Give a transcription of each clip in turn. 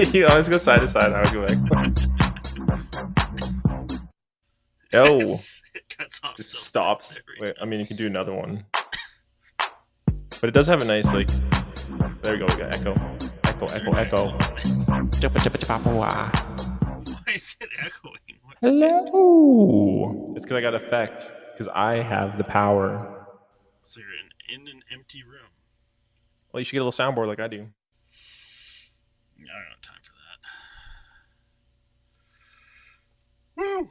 You always go side to side. I would go back. Oh, It cuts off. just so stops. fast every Wait, I time. mean, you can do another one. But it does have a nice, like, there you go. We got echo. Echo, Is there echo, echo. on this? Chippa, chippa, chippa, wah. Why is it echoing? What? Hello. It's because I got effect. Because I have the power. So you're in an empty room. Well, you should get a little soundboard like I do. I don't have time for that. Woo!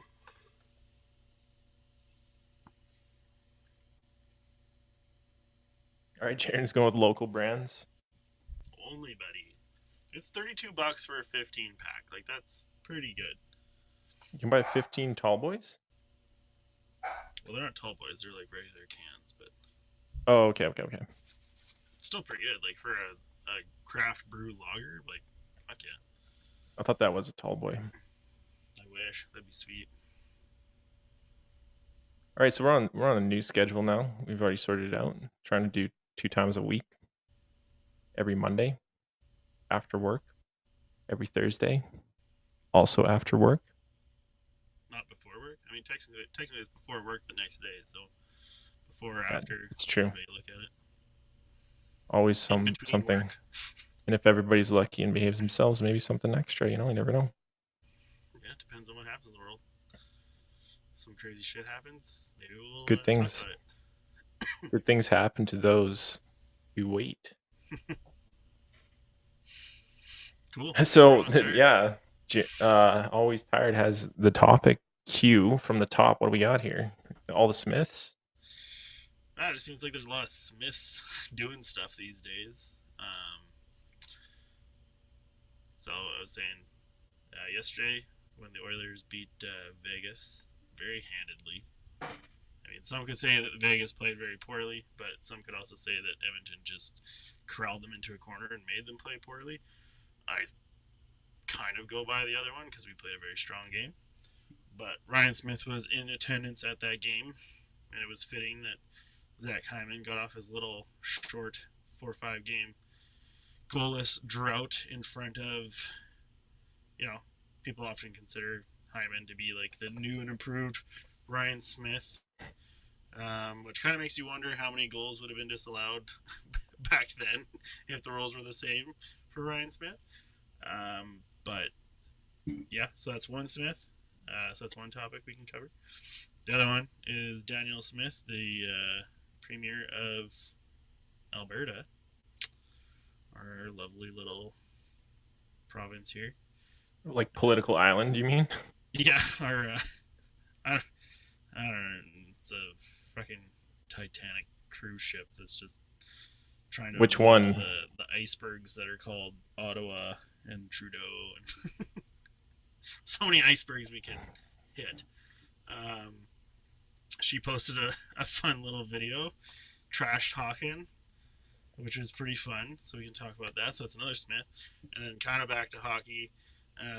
All right, Jaren's going with local brands. Only, buddy. It's $32 for a 15 pack. Like, that's pretty good. You can buy 15 tall boys? Well, they're not tall boys. They're like regular cans, but Oh, okay. still pretty good. Like, for a craft brew lager, like, fuck yeah. I thought that was a tall boy. I wish. That'd be sweet. All right, so we're on a new schedule now. We've already sorted it out. Trying to do 2 times a week. Every Monday after work. Every Thursday also after work. Not before work. I mean, technically it's before work the next day, so before or after. It's true. Look at it. Always In between something. work. And if everybody's lucky and behaves themselves, maybe something extra, you never know. Yeah, it depends on what happens in the world. Some crazy shit happens. Maybe we'll Good things. talk about it. Good things happen to those who wait. Cool. So, yeah, Always Tired has the topic cue from the top. What do we got here? All the Smiths? It just seems like there's a lot of Smiths doing stuff these days. So I was saying yesterday when the Oilers beat Vegas very handedly. I mean, some could say that Vegas played very poorly, but some could also say that Edmonton just corralled them into a corner and made them play poorly. I kind of go by the other one because we played a very strong game. But Ryan Smith was in attendance at that game, and it was fitting that Zach Hyman got off his little short 4-5 game goalless drought in front of, people often consider Hyman to be like the new and improved Ryan Smith, which kind of makes you wonder how many goals would have been disallowed back then if the rules were the same for Ryan Smith. But yeah, so that's one Smith. So that's one topic we can cover. The other one is Daniel Smith, the Premier of Alberta, our lovely little province here. Like political island, you mean? Yeah, our I don't know. It's a fucking Titanic cruise ship that's just trying to. Which one? The icebergs that are called Ottawa and Trudeau, and so many icebergs we can hit. She posted a fun little video, trash talking, which was pretty fun. So we can talk about that. So that's another Smith, and then kind of back to hockey.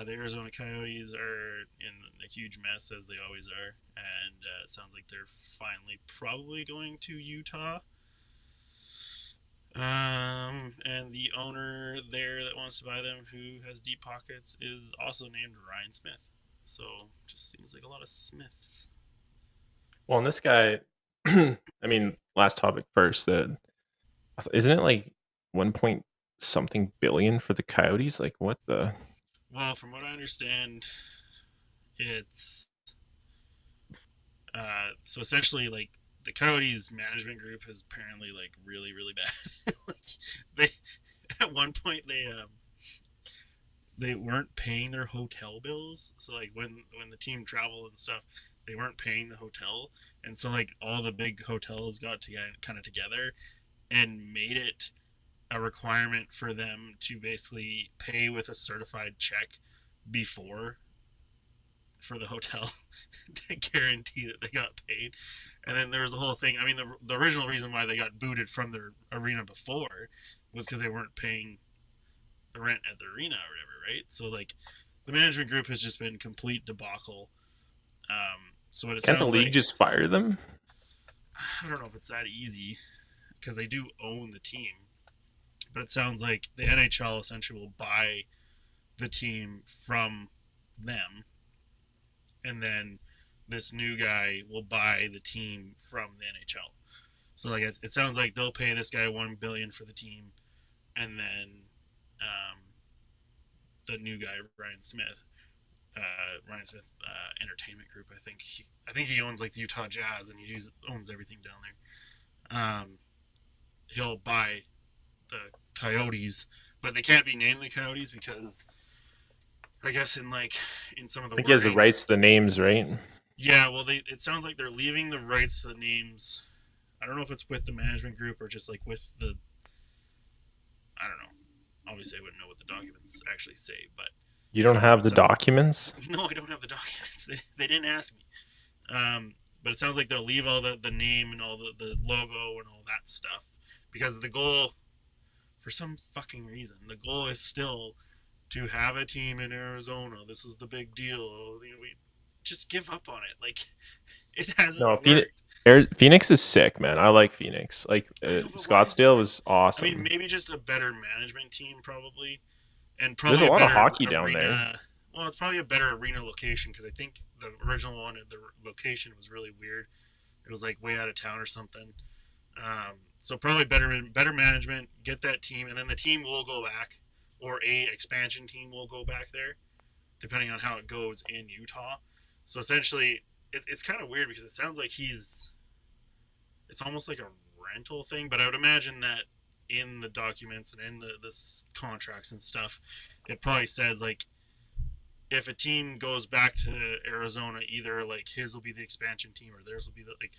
The Arizona Coyotes are in a huge mess, as they always are, and it sounds like they're finally probably going to Utah. And the owner there that wants to buy them, who has deep pockets, is also named Ryan Smith. So just seems like a lot of Smiths. Well, and this guy, I mean, last topic first, isn't it like 1 point something billion for the Coyotes? Like, what the? Well, from what I understand, it's so essentially like the Coyotes management group is apparently like really, really bad. Like they at one point they weren't paying their hotel bills. So like when the team traveled and stuff, they weren't paying the hotel, and so like all the big hotels got kind of together and made it a requirement for them to basically pay with a certified check before for the hotel to guarantee that they got paid. And then there was the whole thing. I mean, the original reason why they got booted from their arena before was because they weren't paying the rent at the arena or whatever, right? So like the management group has just been complete debacle. So what it Can't the sounds league like, just fire them? I don't know if it's that easy because they do own the team, but it sounds like the NHL essentially will buy the team from them, and then this new guy will buy the team from the NHL. So like it sounds like they'll pay this guy $1 billion for the team, and then um, the new guy Ryan Smith Entertainment Group. I think he owns like the Utah Jazz, and he owns everything down there. He'll buy the Coyotes, but they can't be named the Coyotes because I guess in some of I the think he has the wording, rights to the names, right? yeah. Well, it sounds like they're leaving the rights to the names. I don't know if it's with the management group or just like with the. I don't know. Obviously, I wouldn't know what the documents actually say, but You don't have it the sounds, documents? no, I don't have the documents. They didn't ask me. But it sounds like they'll leave all the name and all the logo and all that stuff because the goal, for some fucking reason, the goal is still to have a team in Arizona. This is the big deal. We just give up on it. Like it No, hasn't worked. Phoenix is sick, man. I like Phoenix. Like I know, but why is there? Scottsdale was I mean, awesome. maybe just a better management team, probably, and There's probably a a lot of better hockey down there. arena. Well, it's probably a better arena location because I think the original one, the location was really weird. It was like way out of town or something. So probably better management. Get that team, and then the team will go back, or a expansion team will go back there, depending on how it goes in Utah. So essentially, it's kind of weird because it sounds like it's almost like a rental thing, but I would imagine that in the documents and in the contracts and stuff, it probably says like if a team goes back to Arizona, either like his will be the expansion team or theirs will be the like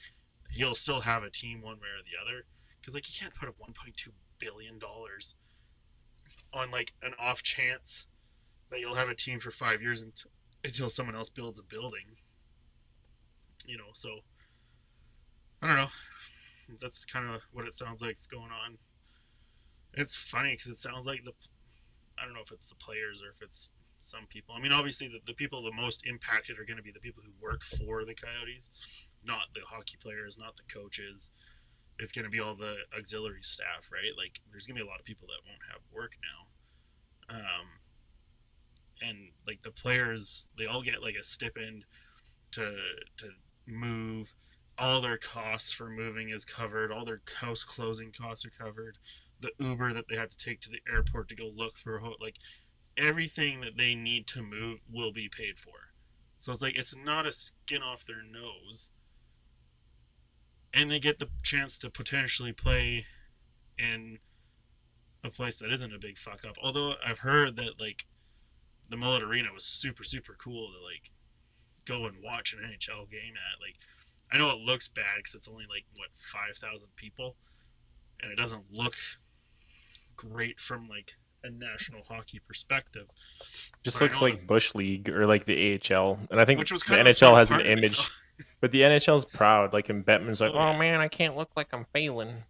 he'll still have a team one way or the other because like you can't put up $1.2 billion on like an off chance that you'll have a team for 5 years until someone else builds a building. So I don't know. That's kind of what it sounds like is going on. It's funny because it sounds like I don't know if it's the players or if it's some people. I mean, obviously the people the most impacted are going to be the people who work for the Coyotes, not the hockey players, not the coaches. It's going to be all the auxiliary staff, right? Like, there's going to be a lot of people that won't have work now. And like the players, they all get like a stipend to to move. All their costs for moving is covered. All their house closing costs are covered. The Uber that they have to take to the airport to go look for a like everything that they need to move will be paid for. So it's like it's not a skin off their nose, and they get the chance to potentially play in a place that isn't a big fuck up. Although I've heard that like the Mullet Arena was super super cool to like go and watch an NHL game at. Like I know it looks bad because it's only like what 5,000 people, and it doesn't look great from like a national hockey perspective. Just But I looks know like Bush League or like the AHL. And I think which was the kind of the NHL fun has an part of it though. image, but the NHL's proud. Like, and Bettman's like, Oh oh yeah, man, I can't look like I'm failing.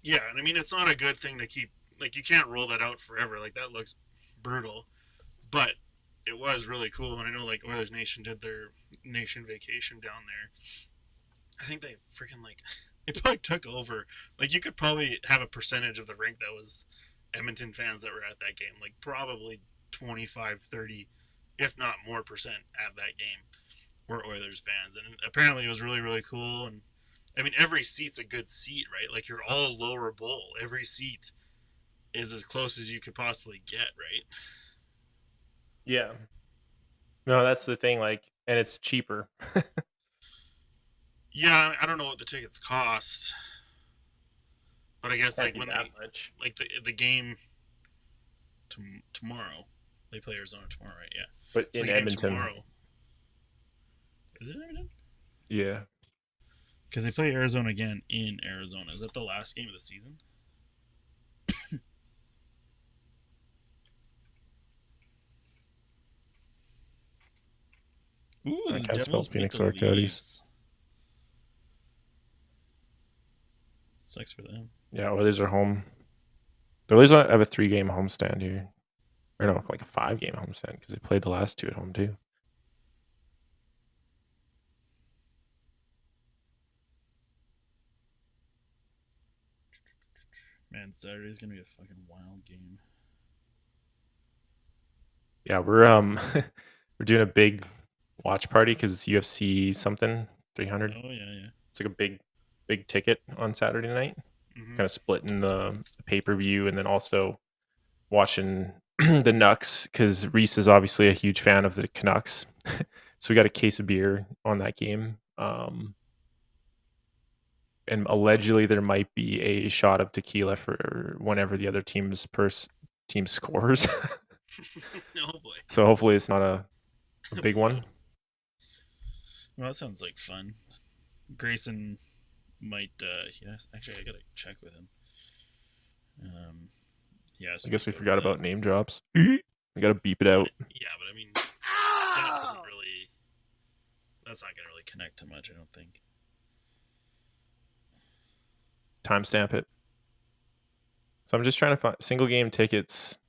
yeah, and I mean it's not a good thing to keep like you can't roll that out forever. Like that looks brutal, but it was really cool. And I know like Oilers Nation did their nation vacation down there. I think they freaking like it probably took over. Like you could probably have a percentage of the rink that was Edmonton fans that were at that game. Like probably 25, 30, if not more percent at that game were Oilers fans. And apparently it was really, really cool. And I mean, every seat's a good seat, right? Like you're all lower bowl. Every seat is as close as you could possibly get, right? Yeah. No, that's the thing. Like, and it's cheaper. Yeah, I don't know what the tickets cost, but I guess Can't like be when that they much. like the game tomorrow, they play Arizona tomorrow, right? Yeah. But So in the game Edmonton, tomorrow is it Edmonton? yeah. Because they play Arizona again in Arizona. Is that the last game of the season? Ooh, I the can't spell Devils beat Phoenix the or Coyotes. Leafs. Sucks for them. Yeah, Oilers are home. The Oilers have a 3-game homestand here. Or no, like a 5-game homestand because they played the last 2 at home too. Man, Saturday's gonna be a fucking wild game. Yeah, we're we're doing a big watch party because it's UFC something 300. Oh yeah, yeah. It's like a big ticket on Saturday night. Mm-hmm. Kind of splitting the pay per view and then also watching the Nucks because Reese is obviously a huge fan of the Canucks. So we got a case of beer on that game. And allegedly there might be a shot of tequila for whenever the other team scores. Oh boy. So hopefully it's not a big one. Blowout. Well, that sounds like fun. Grayson might. Yes, actually, I gotta check with him. Um, yeah, I so guess we we go to forgot that. about name drops. We gotta beep it out. Yeah, but I mean, that doesn't really. That's not gonna really connect to much, I don't think. Timestamp it. So I'm just trying to find single game tickets.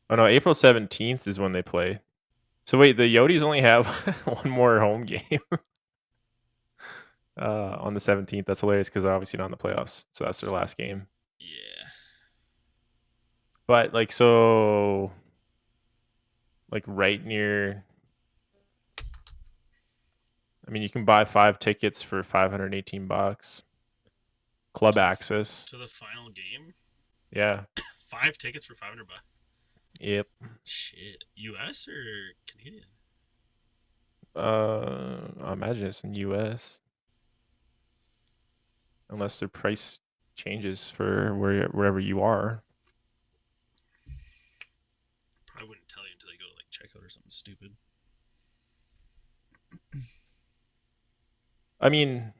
Oh no, April 17th is when they play. So wait, the Yodis only have one more home game on the 17th. That's hilarious because they're obviously not in the playoffs. So that's their last game. Yeah. But so right near, I mean, you can buy 5 tickets for $518. Club access. To the final game. Yeah. 5 tickets for $500. Yep. Shit. U.S. or Canadian? I imagine it's in US. Unless the price changes for wherever you are. Probably wouldn't tell you until you go to like checkout or something stupid. I mean,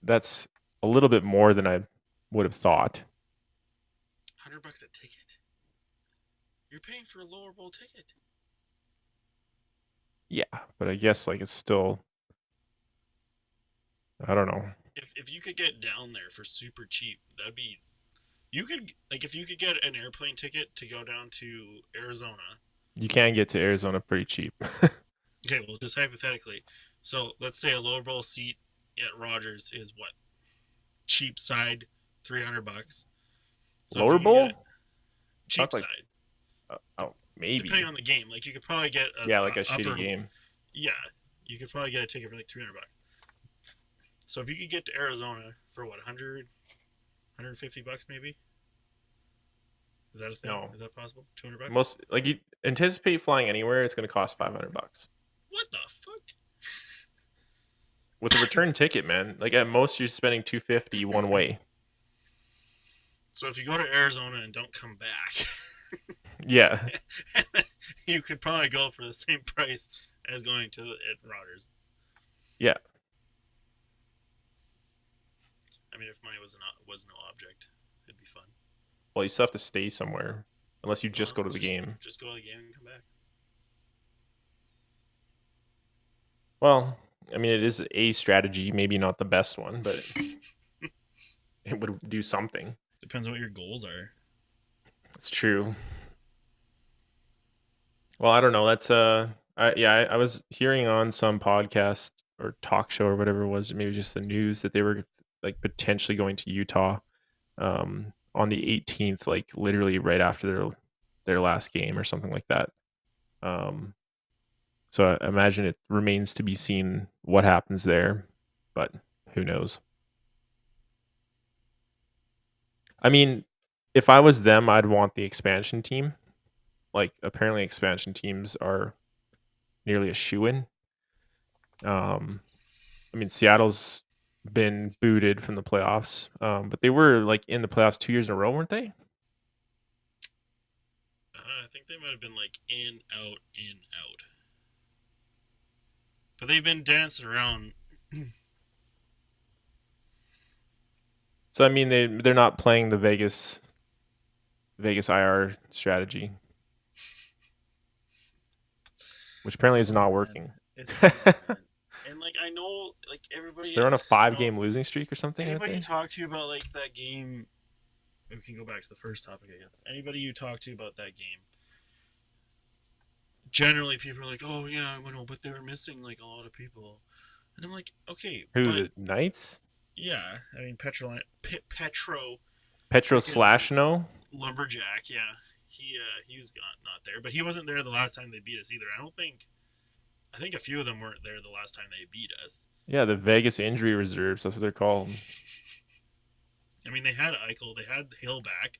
that's a little bit more than I would have thought. $100 a ticket. You're paying for a lower bowl ticket. Yeah, but I guess it's still, I don't know. If you could get down there for super cheap, that'd be. You could like if you could get an airplane ticket to go down to Arizona. You can get to Arizona pretty cheap. Okay, well, just hypothetically. So let's say a lower bowl seat at Rogers is what cheap side, $300. So if Lower you could get it bowl? cheap Talk side, oh, depending maybe. on the game, like you could probably get Yeah, a like a upper. shitty game. Yeah, you could probably get a ticket for like $300. So if you could get to Arizona for what 150 bucks maybe. Is that a thing? No. Is that possible? $200? Most you anticipate flying anywhere, it's going to cost $500. What the fuck? With a return ticket, man. At most you're spending 250 one way. So if you go to Arizona and don't come back, Yeah. you could probably go for the same price as going to at Rogers. Yeah. I mean, if money was no object, it'd be fun. Well, you still have to stay somewhere unless you just Well, go to the game. just go to the game and come back. Well, I mean, it is a strategy, maybe not the best one, but it would do something. Depends on what your goals are. It's true. Well, I don't know. That's I was hearing on some podcast or talk show or whatever it was, maybe just the news that they were potentially going to Utah on the 18th, literally right after their last game or something like that. So I imagine it remains to be seen what happens there, but who knows? I mean, if I was them, I'd want the expansion team. Apparently expansion teams are nearly a shoe-in. I mean, Seattle's been booted from the playoffs, but they were in the playoffs 2 years in a row, weren't they? I think they might have been in, out, in, out. But they've been dancing around. So I mean, they're not playing the Vegas IR strategy, which apparently is not working. It's not, man. And I know everybody, They're on a you know, 5-game losing streak or something, aren't anybody you they? talk to about that game. We can go back to the first topic, I guess. Anybody you talk to about that game, generally people are like, "Oh yeah, I know," but they were missing a lot of people, and I'm like, "Okay, Who, but the Knights? yeah, I mean Petro, Petro freaking slash no? lumberjack, yeah, he was not there, but he wasn't there the last time they beat us either. I think a few of them weren't there the last time they beat us. Yeah, the Vegas injury reserves. That's what they're called. I mean, they had Eichel, they had Hill back.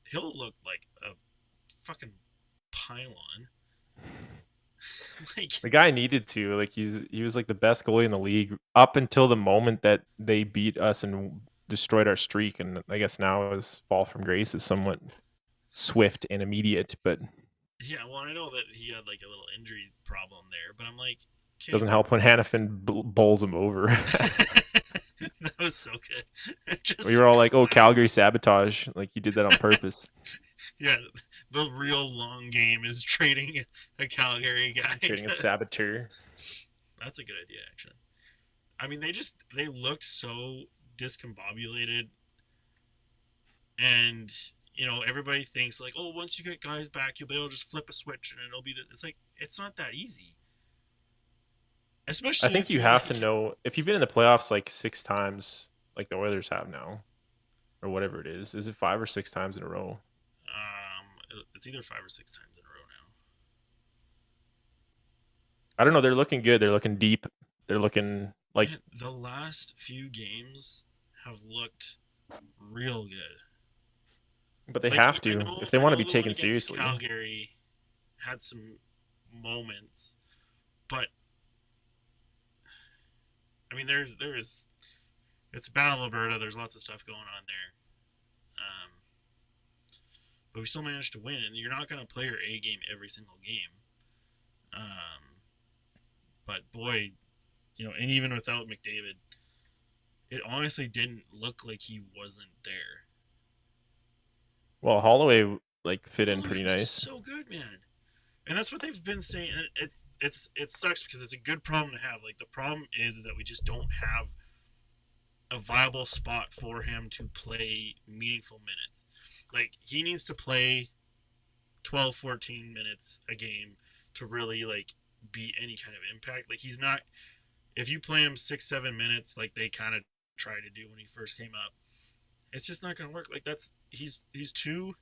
Hill looked like a fucking pylon. The guy needed to. Like he was like the best goalie in the league up until the moment that they beat us and destroyed our streak. And I guess now his fall from grace is somewhat swift and immediate, but yeah, well, I know that he had like a little injury problem there, but I'm like, okay, doesn't help when Hannafin bowls him over. that was so good. We were all like, "Oh, Calgary sabotage!" Like he did that on purpose. Yeah, the real long game is trading a Calgary guy. Trading a saboteur. That's a good idea, actually. I mean, they looked so discombobulated, and everybody thinks like, oh, once you get guys back, you'll be able to just flip a switch and it'll be. It's like it's not that easy. I Especially think if you you're have to like, know if you've been in the playoffs like 6 times, like the Oilers have now, or whatever it is. Is it 5 or 6 times in a row? it's either 5 or 6 times in a row now. I don't know. They're looking good. They're looking deep. They're looking like Man, the last few games have looked real good. but they Like have I to know, if they I want to know be the one taken against seriously. Calgary had some moments, but I mean, it's Battle of Alberta. There's lots of stuff going on there, but we still managed to win. And you're not going to play your A game every single game. But boy, and even without McDavid, it honestly didn't look like he wasn't there. Well, Holloway like fit in Holloway pretty was nice. so good, man. And that's what they've been saying. It sucks because it's a good problem to have. Like the problem is that we just don't have a viable spot for him to play meaningful minutes. Like he needs to play 12, 14 minutes a game to really like be any kind of impact. Like he's not. If you play him 6, 7 minutes, like they kind of tried to do when he first came up, it's just not going to work. Like he's too.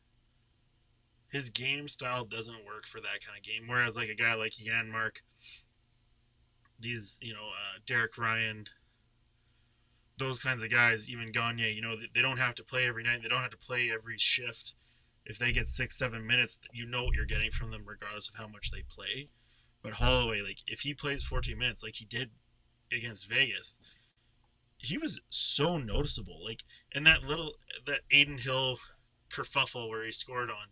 His game style doesn't work for that kind of game. Whereas like a guy like Janmark, these Derek Ryan, those kinds of guys, even Gagne, they don't have to play every night. They don't have to play every shift. If they get 6, 7 minutes, you know what you're getting from them, regardless of how much they play. But Holloway, like if he plays 14 minutes, like he did against Vegas, he was so noticeable. Like in that Aiden Hill kerfuffle where he scored on,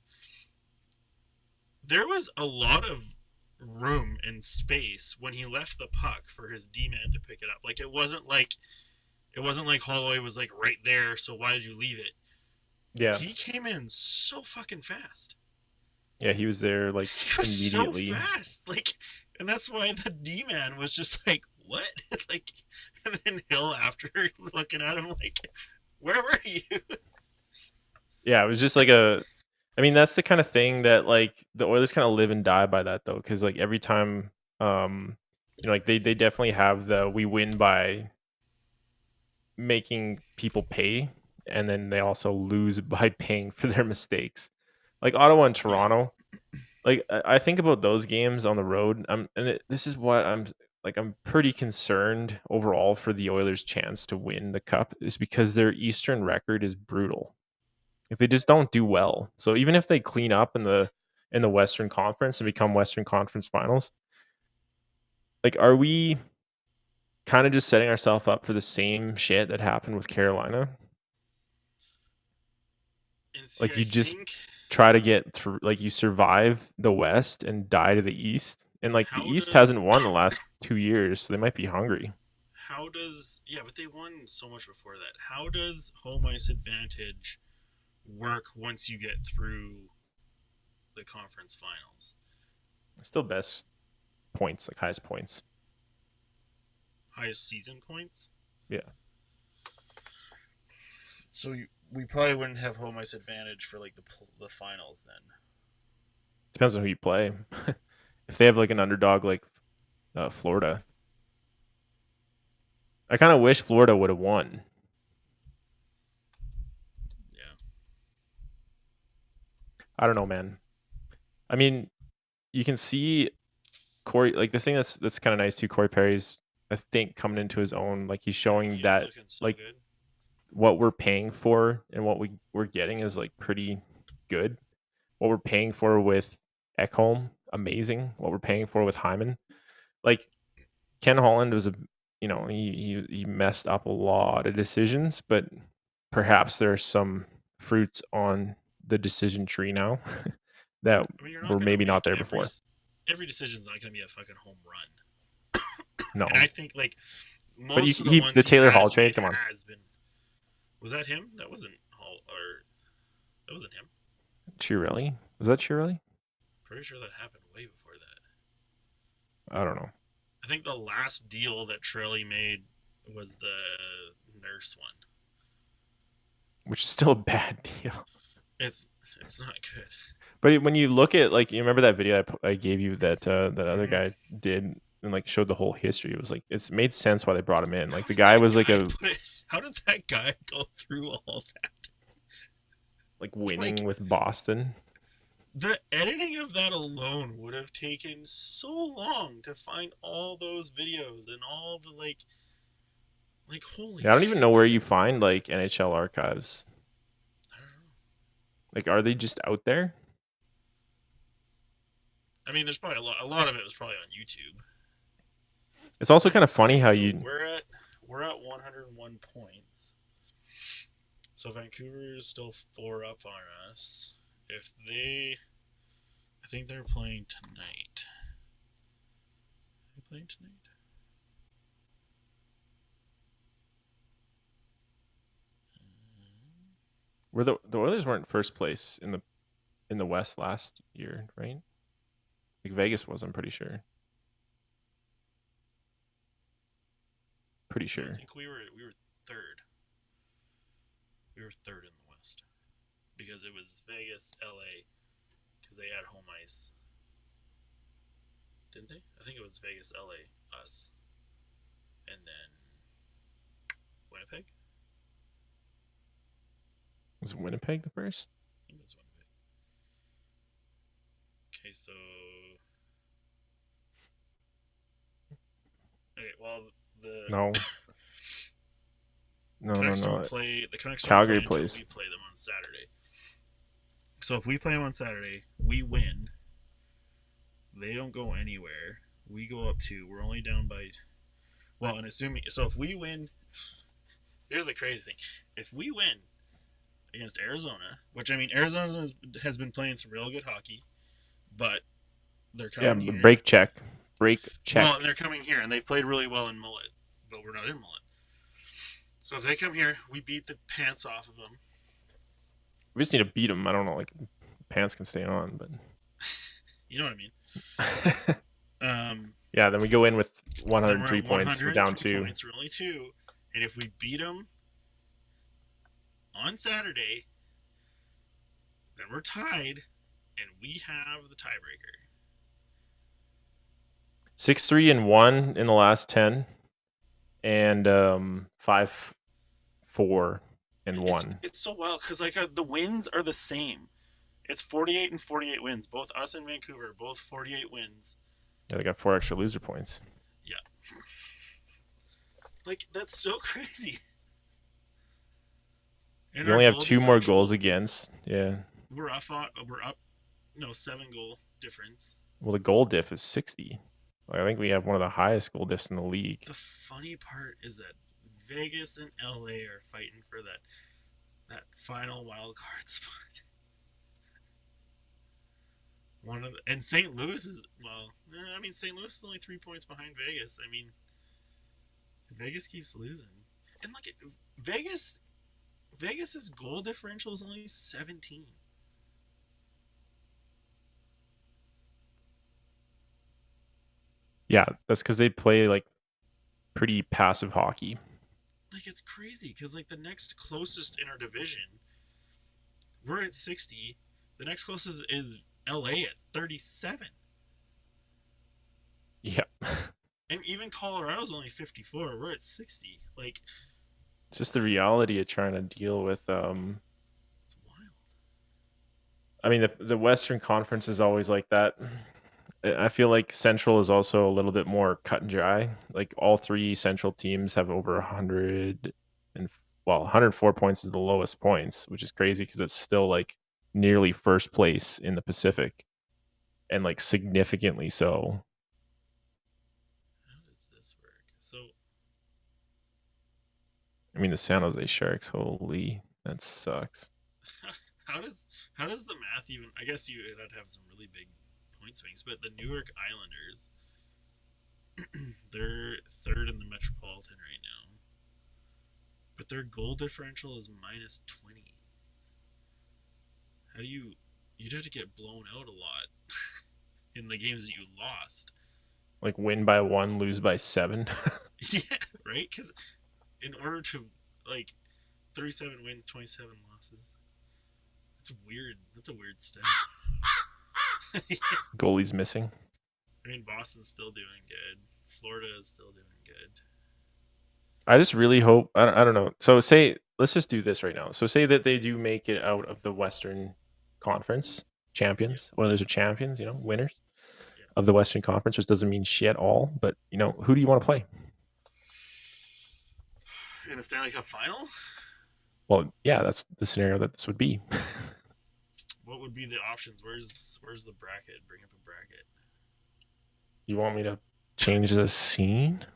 there was a lot of room and space when he left the puck for his D-man to pick it up. Like it wasn't like Holloway was like right there, so why did you leave it? Yeah. He came in so fucking fast. Yeah, he was there like He was immediately. so fast. Like and that's why the D-man was just like, what? Like and then Hill after looking at him like, where were you? Yeah, it was just like I mean, that's the kind of thing that like the Oilers kind of live and die by that though, because like every time, like they definitely have the we win by making people pay, and then they also lose by paying for their mistakes. Like Ottawa and Yeah. Toronto, like I think about those games on the road. This is what I'm pretty concerned overall for the Oilers' chance to win the cup is because their Eastern record is brutal. If they just don't do well. So even if they clean up in the Western Conference and become Western Conference Finals, like are we kind of just setting ourselves up for the same shit that happened with Carolina? And see, Like I you just think try to get through, like you survive the West and die to the East. And like the how East does hasn't won the last 2 years, so they might be hungry. but they won so much before that. How does home ice advantage work once you get through the conference finals? Still best points, like highest points. Highest season points? Yeah. So we probably wouldn't have home ice advantage for like the finals then. Depends on who you play. If they have like an underdog like Florida, I kind of wish Florida would have won. Yeah. I don't know, man. I mean, you can see Corey. Like the thing that's kind of nice too. Corey Perry's, I think, coming into his own. Like he's Yeah, showing he is that looking so like good. what we're paying for and what we're getting is like pretty good. What we're paying for with Ekholm, amazing. What we're paying for with Hyman, like Ken Holland was he messed up a lot of decisions, but perhaps there's some fruits on the decision tree now that I mean, you're not were gonna maybe not make there before. every decision's not gonna be a fucking home run. And No, I think like but most of the ones the he Taylor Hall has trade. made Come on, has been. Was that him? That wasn't Hall, or that wasn't him. Chiarelli, was that Chiarelli? Pretty sure that happened way before that. I don't know. I think the last deal that Trelly made was the Nurse one. Which is still a bad deal. It's it's not good. But when you look at like, you remember that video I gave you that that other Mhm. guy did and like showed the whole history. It was like it's made sense why they brought him in. Like How the did guy that was like guy a put it? How did that guy go through all that? like winning Like with Boston. the editing of that alone would have taken so long to find all those videos and all the like holy Yeah, I don't even shit, know where man. you find like NHL archives. I don't know. Like, are they just out there? I mean, there's probably a lot of it was probably on YouTube. It's also kind of funny Okay, how so you. we're at 101 points. So Vancouver is still 4 up on us. If they, I think they're playing tonight. Are they playing tonight? Were the Oilers weren't first place in the West last year, right? Like Vegas was, I'm pretty sure. Pretty No, I sure. think we were third. We were third in the West because it was Vegas, LA, because they had home ice, didn't they? I think it was Vegas, LA, us, and then Winnipeg. Was Winnipeg the first? I think it was Winnipeg. Okay, so okay, well the No. No, no, Canucks don't no. play. The Canucks don't play Calgary until plays. we play them on Saturday. So if we play them on Saturday, we win. They don't go anywhere. We go up 2. We're only down by. Well, and assuming. So if we win. Here's the crazy thing. If we win against Arizona, which I mean, Arizona has been playing some real good hockey, but they're Yeah, coming here. break check. Break check. Well, they're coming here, and they've played really well in Mullet, but we're not in Mullet. So if they come here, we beat the pants off of them. We just need to beat them. I don't know, like pants can stay on, but You know what I mean? yeah, then we go in with Then we're 103 at points. We're down 103 2. points. We're only 2. And if we beat them on Saturday, then we're tied, and we have the tiebreaker. 6-3-1 in the last 10, and 5-4-1. It's so wild because like the wins are the same. It's 48 and 48 wins. Both us and Vancouver, both 48 wins. Yeah, they got 4 extra loser points. Yeah. Like that's so crazy. And We only have 2 more goals against. Yeah. We're up. No, 7-goal difference. Well, the goal diff is 60. Like, I think we have one of the highest goal diffs in the league. The funny part is that Vegas and LA are fighting for that final wild card spot. And St. Louis is I mean St. Louis is only 3 points behind Vegas. I mean, Vegas keeps losing, and look at Vegas. Vegas's goal differential is only 17. Yeah, that's because they play like pretty passive hockey. Like it's crazy because like the next closest in our division, we're at 60. The next closest is LA at 37. Yeah. And even Colorado's only 54. We're at 60. Like It's just the reality of trying to deal with it's wild. I mean, the Western Conference is always like that. I feel like Central is also a little bit more cut and dry. Like all three Central teams have over 100 and 104 points is the lowest points, which is crazy because it's still like nearly first place in the Pacific and like significantly so. How does this work? So I mean, the San Jose Sharks, holy, that sucks. how does how does the math even? I guess you would have some really big point swings, but the Newark Islanders, they're third in the Metropolitan right now, but their goal differential is -20. How do you? You'd have to get blown out a lot in the games that you lost. Like win by 1, lose by 7. Yeah, right. Because in order to like 37 wins, 27 losses. That's weird. That's a weird stat. Goalie's missing. I mean, Boston's still doing good. Florida is still doing good. I just really hope I don't know. So say let's just do this right now. So say that they do make it out of the Western Conference Yeah, champions. Well, there's a champions, winners yeah. of the Western Conference, which doesn't mean shit all. But who do you want to play? In the Stanley Cup final, Well, yeah, that's the scenario that this would be. what would be the options? Where's the bracket? Bring up a bracket. You want me to change the scene?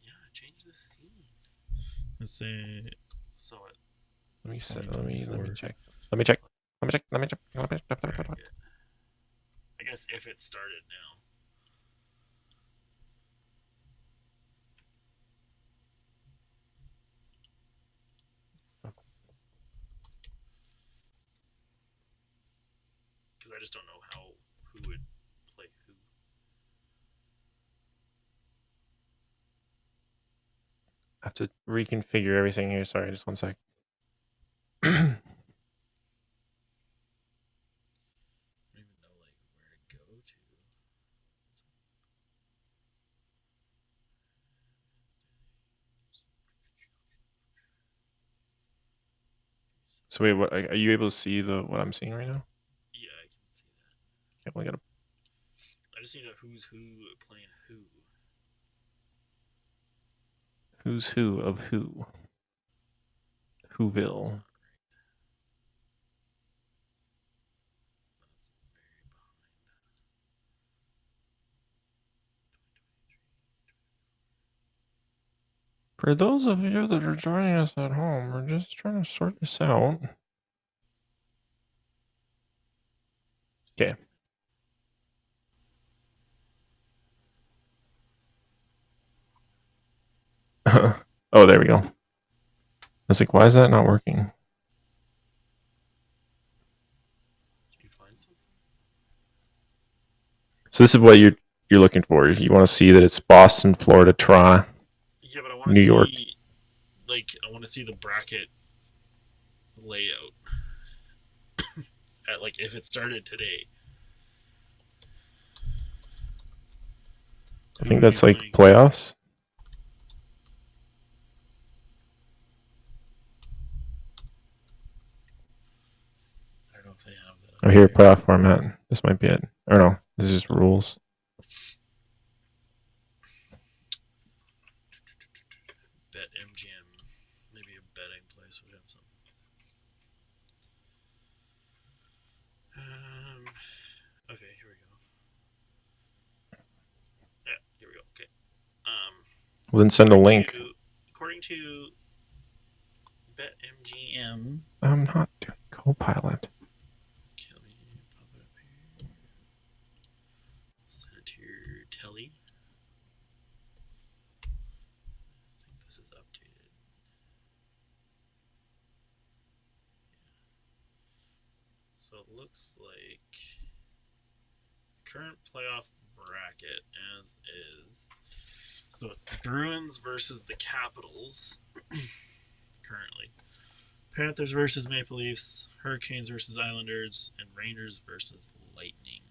Yeah, change the scene. Let's say so. What? Let me check. 2024 Let me check. Let me check. Let me check. Let me check. bracket. I guess if it started now. Because I just don't know who would play who. I have to reconfigure everything here. Sorry, just one sec. I don't even know like where to go to. So wait, what are you able to see what I'm seeing right now? Yeah, I can see that. Okay, well, I gotta. I just need to know who's who playing who. Who's who of who? Whoville. That's very behind. For those of you that are joining us at home, we're just trying to sort this out. Okay. Oh, there we go. I was like, why is that not working? Did you find something? So this is what you're looking for. You want to see that it's Boston, Florida, Toronto, Yeah, but I want to New York. see, I want to see the bracket layout. At if it started today. I think that's like playoffs. I don't know if they have that. Oh, here, playoff format. This might be it. Or no, this is just rules. Bet MGM. Maybe a betting place would have something. Okay, here we go. Yeah, here we go. Okay. Well, then send a link. According to BetMGM. I'm not doing Copilot. Kelly, pop it up here. Set it to your telly. I think this is updated. Yeah. So it looks like current playoff bracket as is. So Bruins versus the Capitals currently. Panthers versus Maple Leafs, Hurricanes versus Islanders, and Rangers versus Lightning.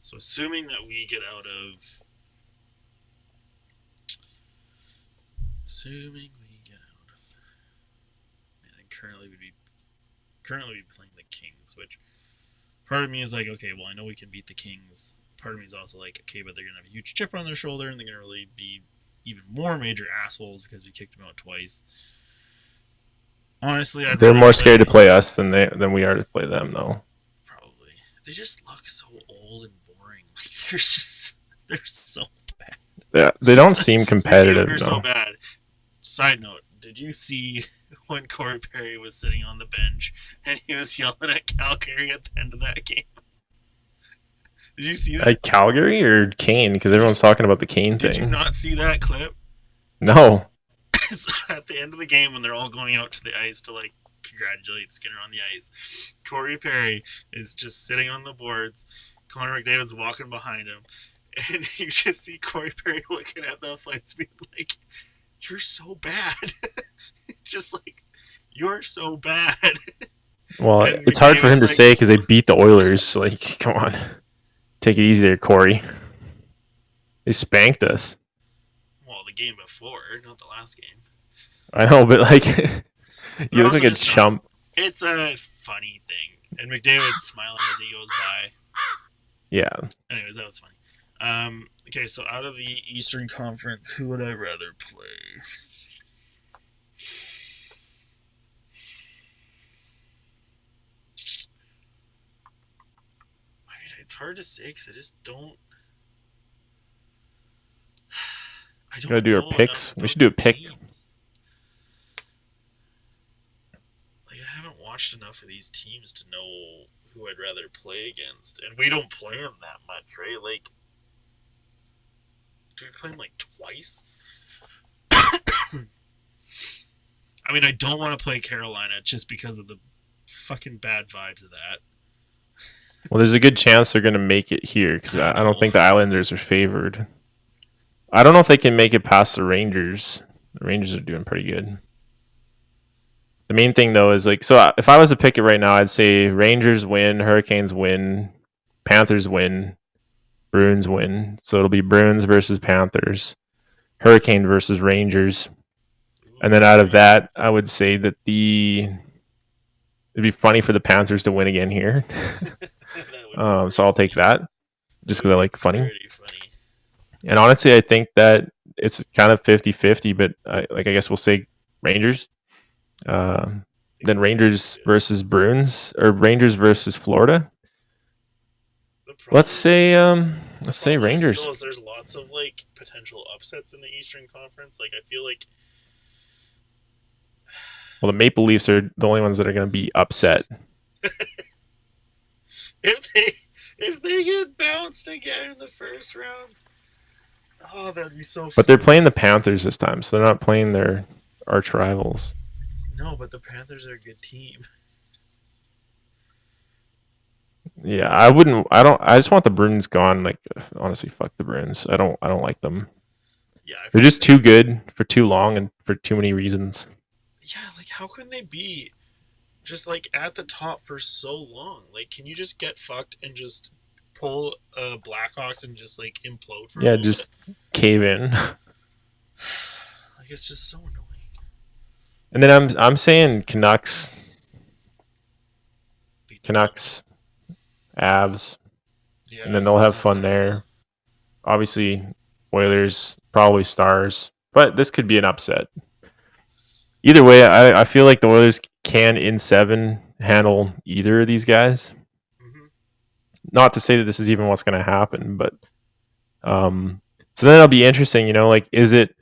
So assuming that we get out of man, currently would be currently be playing the Kings, which part of me is like, okay, well, I know we can beat the Kings. Part of me is also like, okay, but they're going to have a huge chip on their shoulder, and they're going to really be even more major assholes because we kicked them out twice. Honestly, I'd They're rather more play, scared to play us than we are to play them, though. probably. They just look so old and boring. Like, they're so bad. Yeah, they don't seem competitive, They're though. so bad. Side note, did you see when Corey Perry was sitting on the bench and he was yelling at Calgary at the end of that game? Did you see that? Like Calgary or Kane? Because everyone's talking about the Kane Did you thing. not see that clip? No. So at the end of the game when they're all going out to the ice to like congratulate Skinner on the ice, Corey Perry is just sitting on the boards. Connor McDavid's walking behind him, and you just see Corey Perry looking at the fights being like, "You're so bad." Just like, "You're so bad." Well, And it's hard for him to McDavid's like, say because they beat the Oilers. Like, come on. Take it easy there, Corey. They spanked us. well, the game before, not the last game. I know, but like, But you look also like a just chump. It's a funny thing, and McDavid's smiling as he goes by. Yeah. Anyways, that was funny. Okay, so out of the Eastern Conference, who would I rather play? I mean, it's hard to say because I just don't. I don't Gotta do our know picks. enough We about should do a the pick. teams. Like, I haven't watched enough of these teams to know who I'd rather play against, and we don't play them that much, right? Like, do we play them like twice? I mean, I don't want to play Carolina just because of the fucking bad vibes of that. Well, there's a good chance they're going to make it here because I don't think the Islanders are favored. I don't know if they can make it past the Rangers. The Rangers are doing pretty good. The main thing, though, is like, so if I was to pick it right now, I'd say Rangers win, Hurricanes win, Panthers win, Bruins win. So it'll be Bruins versus Panthers, Hurricane versus Rangers. And then out of that, I would say that it'd be funny for the Panthers to win again here. So I'll take that just because I like funny. Pretty funny. And honestly, I think that it's kind of 50-50, but I guess we'll say Rangers. Then Rangers versus Bruins or Rangers versus Florida. Let's say Rangers. There's lots of like potential upsets in the Eastern Conference. Like, I feel like Well, the Maple Leafs are the only ones that are going to be upset. if they get bounced again in the first round, oh, that'd be so funny. But they're playing the Panthers this time, so they're not playing their arch rivals. No, but the Panthers are a good team. Yeah, I just want the Bruins gone. Like, honestly, fuck the Bruins. I don't like them. Yeah, They're just too good for too long and for too many reasons. Yeah, like, how can they be just like at the top for so long? Like, can you just get fucked and just pull Blackhawks and just like implode for a little just bit? Cave in. Like, it's just so annoying. And then I'm saying Canucks, Avs, Yeah, and then they'll have fun there. Obviously, Oilers, probably Stars, but this could be an upset. Either way, I feel like the Oilers can, in 7, handle either of these guys. Mm-hmm. Not to say that this is even what's going to happen, but so then it'll be interesting, like, is it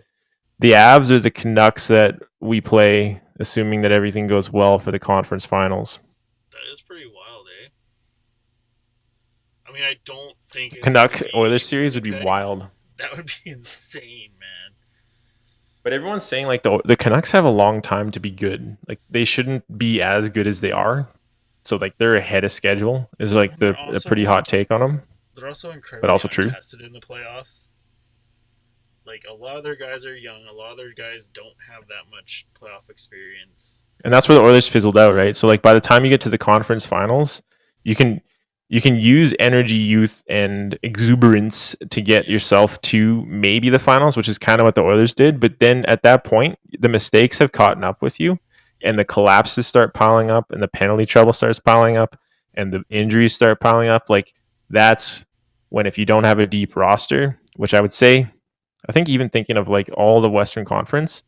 the Avs or the Canucks that we play, assuming that everything goes well for the conference finals? That is pretty wild, eh? I mean, I don't think the Canucks Oilers series would be wild. That would be insane, man. But everyone's saying like the Canucks have a long time to be good. Like, they shouldn't be as good as they are. So like they're ahead of schedule is like a pretty hot take on them. They're also incredibly but also true. Tested in the playoffs. Like, a lot of their guys are young. A lot of their guys don't have that much playoff experience. And that's where the Oilers fizzled out, right? So like by the time you get to the conference finals, you can use energy, youth, and exuberance to get yourself to maybe the finals, which is kind of what the Oilers did. But then at that point, the mistakes have caught up with you, and the collapses start piling up and the penalty trouble starts piling up and the injuries start piling up, like that's when, if you don't have a deep roster, which I would say, I think even thinking of like all the Western Conference,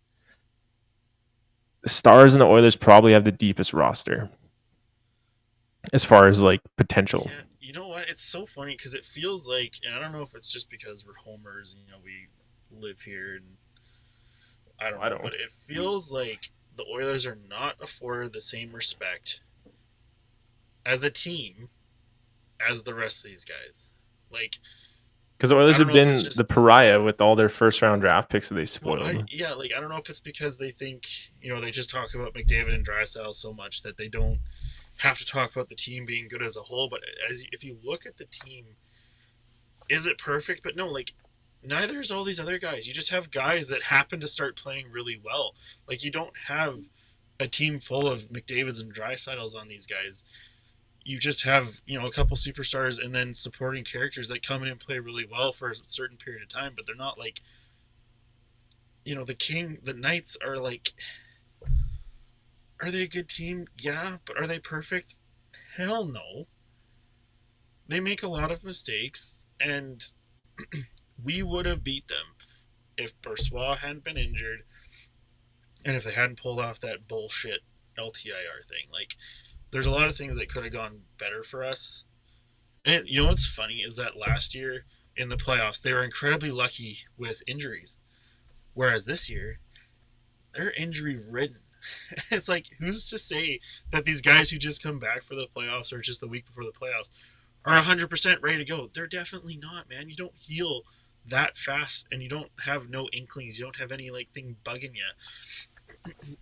the Stars and the Oilers probably have the deepest roster as far as like potential. Yeah, you know what? It's so funny because it feels like, and I don't know if it's just because we're homers and we live here, and I don't I know, but don't. it feels like the Oilers are not afforded the same respect as a team as the rest of these guys. Like, Because the I Oilers don't have know if it's been just the pariah with all their first round draft picks that they well, spoiled. I don't know if it's because they think they just talk about McDavid and Drysdale so much that they don't have to talk about the team being good as a whole. But if you look at the team, is it perfect? But no, like neither is all these other guys. You just have guys that happen to start playing really well. Like you don't have a team full of McDavids and Drysdales on these guys. You just have a couple superstars and then supporting characters that come in and play really well for a certain period of time. But they're not like the Knights are like. Are they a good team? Yeah, but are they perfect? Hell no. They make a lot of mistakes, and we would have beat them if Boursois hadn't been injured and if they hadn't pulled off that bullshit LTIR thing. Like, there's a lot of things that could have gone better for us. And you know what's funny is that last year in the playoffs, they were incredibly lucky with injuries. Whereas this year, they're injury ridden. It's like, who's to say that these guys who just come back for the playoffs or just the week before the playoffs are 100% ready to go? They're definitely not, man. You don't heal that fast, and you don't have no inklings. You don't have any like thing bugging you.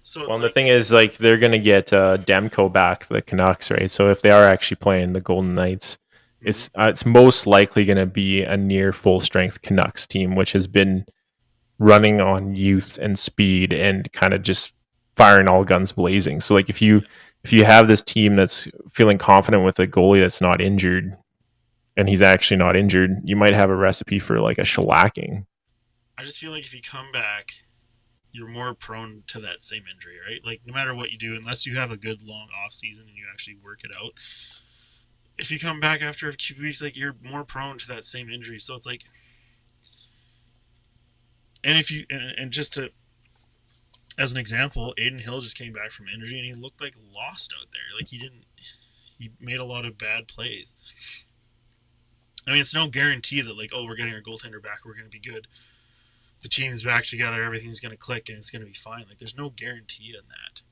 So Well, it's and the like, thing is, like, they're going to get Demko back, the Canucks, right? So if they are actually playing the Golden Knights, mm-hmm. it's most likely going to be a near full strength Canucks team, which has been running on youth and speed and kind of just firing all guns blazing. So like if you have this team that's feeling confident with a goalie that's not injured and he's actually not injured, you might have a recipe for like a shellacking. I just feel like if you come back, you're more prone to that same injury, right? Like no matter what you do, unless you have a good long off season and you actually work it out, if you come back after a few weeks, like you're more prone to that same injury. So it's like, and if you and just to as an example, Aiden Hill just came back from injury and he looked like lost out there. Like he made a lot of bad plays. I mean, it's no guarantee that like, oh, we're getting our goaltender back, we're going to be good. The team's back together, everything's going to click, and it's going to be fine. Like, there's no guarantee in that.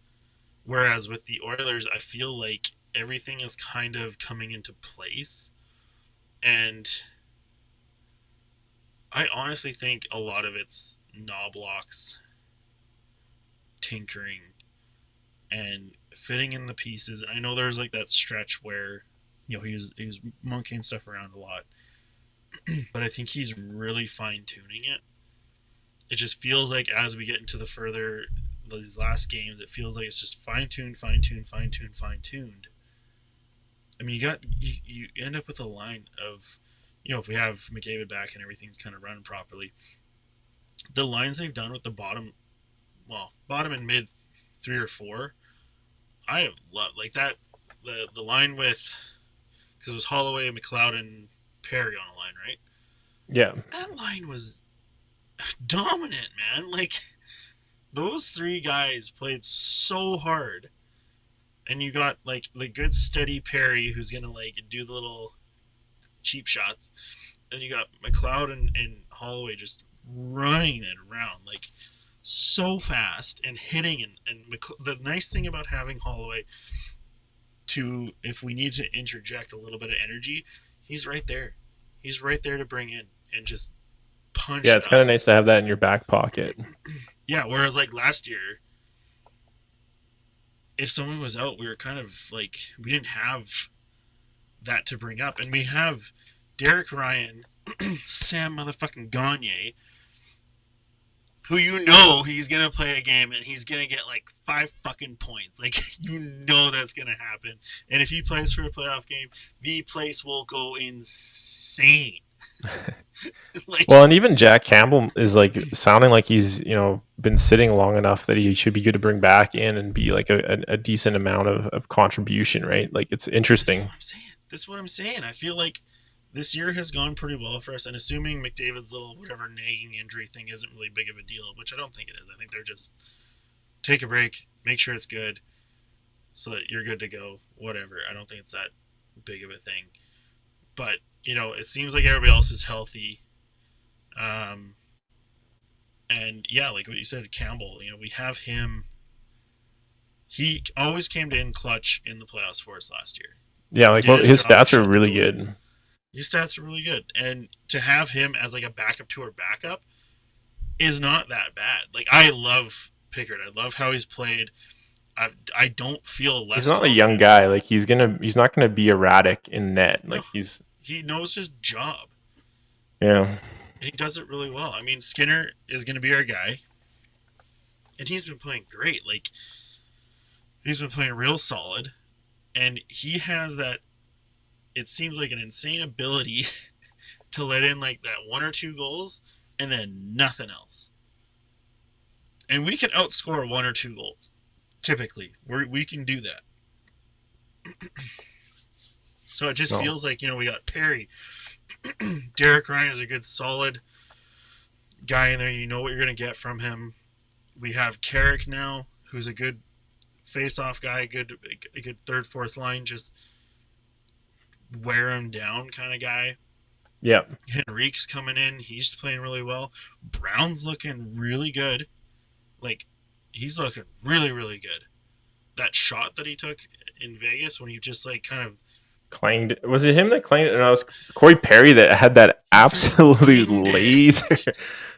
Whereas with the Oilers, I feel like everything is kind of coming into place, and I honestly think a lot of it's Knoblauch's tinkering and fitting in the pieces. And I know there's like that stretch where he was monkeying stuff around a lot, but I think he's really fine tuning it. It just feels like as we get into these last games, it feels like it's just fine tuned, fine tuned, fine tuned, fine tuned. I mean, you end up with a line of, if we have McDavid back and everything's kind of running properly, the lines they've done with the bottom and mid 3 or 4, I have loved like that. The line with, because it was Holloway, McLeod, and Perry on a line, right? Yeah. That line was dominant, man. Like those 3 guys played so hard, and you got like the good steady Perry who's gonna like do the little cheap shots, and you got McLeod and Holloway just running it around like so fast and hitting and the nice thing about having Holloway to, if we need to interject a little bit of energy, he's right there. He's right there to bring in and just punch Yeah, it it's kind of up. nice to have that in your back pocket. Yeah, whereas like last year, if someone was out, we were kind of like, we didn't have that to bring up. And we have Derek Ryan, Sam motherfucking Gagne, who he's going to play a game and he's going to get like 5 fucking points. Like, that's going to happen. And if he plays for a playoff game, the place will go insane. Like, Well, and even Jack Campbell is like sounding like he's been sitting long enough that he should be good to bring back in and be like a decent amount of contribution, right? Like it's this is interesting. what I'm saying. This is what I'm saying. I feel like this year has gone pretty well for us, and assuming McDavid's little whatever nagging injury thing isn't really big of a deal, which I don't think it is. I think they're just take a break, make sure it's good, so that you're good to go. Whatever. I don't think it's that big of a thing. But it seems like everybody else is healthy. Um, and yeah, like what you said, Campbell. We have him. He always came in clutch in the playoffs for us last year. Yeah, He like did well, his his job, stats are shut the really door. good. His stats are really good, and to have him as like a backup to our backup is not that bad. Like I love Pickard. I love how he's played. I don't feel He's less not a young confident. guy. Like he's not gonna be erratic in net. No, Like he's he knows his job, yeah. and he does it really well. I mean, Skinner is going to be our guy, and he's been playing great. Like he's been playing real solid, and he has that. It seems like an insane ability to let in like that one or two goals, and then nothing else. And we can outscore one or two goals. Typically, we can do that. So it just No. feels like we got Perry. Derek Ryan is a good solid guy in there. You know what you're gonna get from him. We have Carrick now, who's a good face-off guy, a good third, fourth line, just wear him down kind of guy. Yeah. Henrique's coming in. He's playing really well. Brown's looking really good. Like, he's looking really, really good. That shot that he took in Vegas when he just, like, kind of Clanged. Was it him that clanged? And I was Corey Perry that had that absolute dinged laser. it. That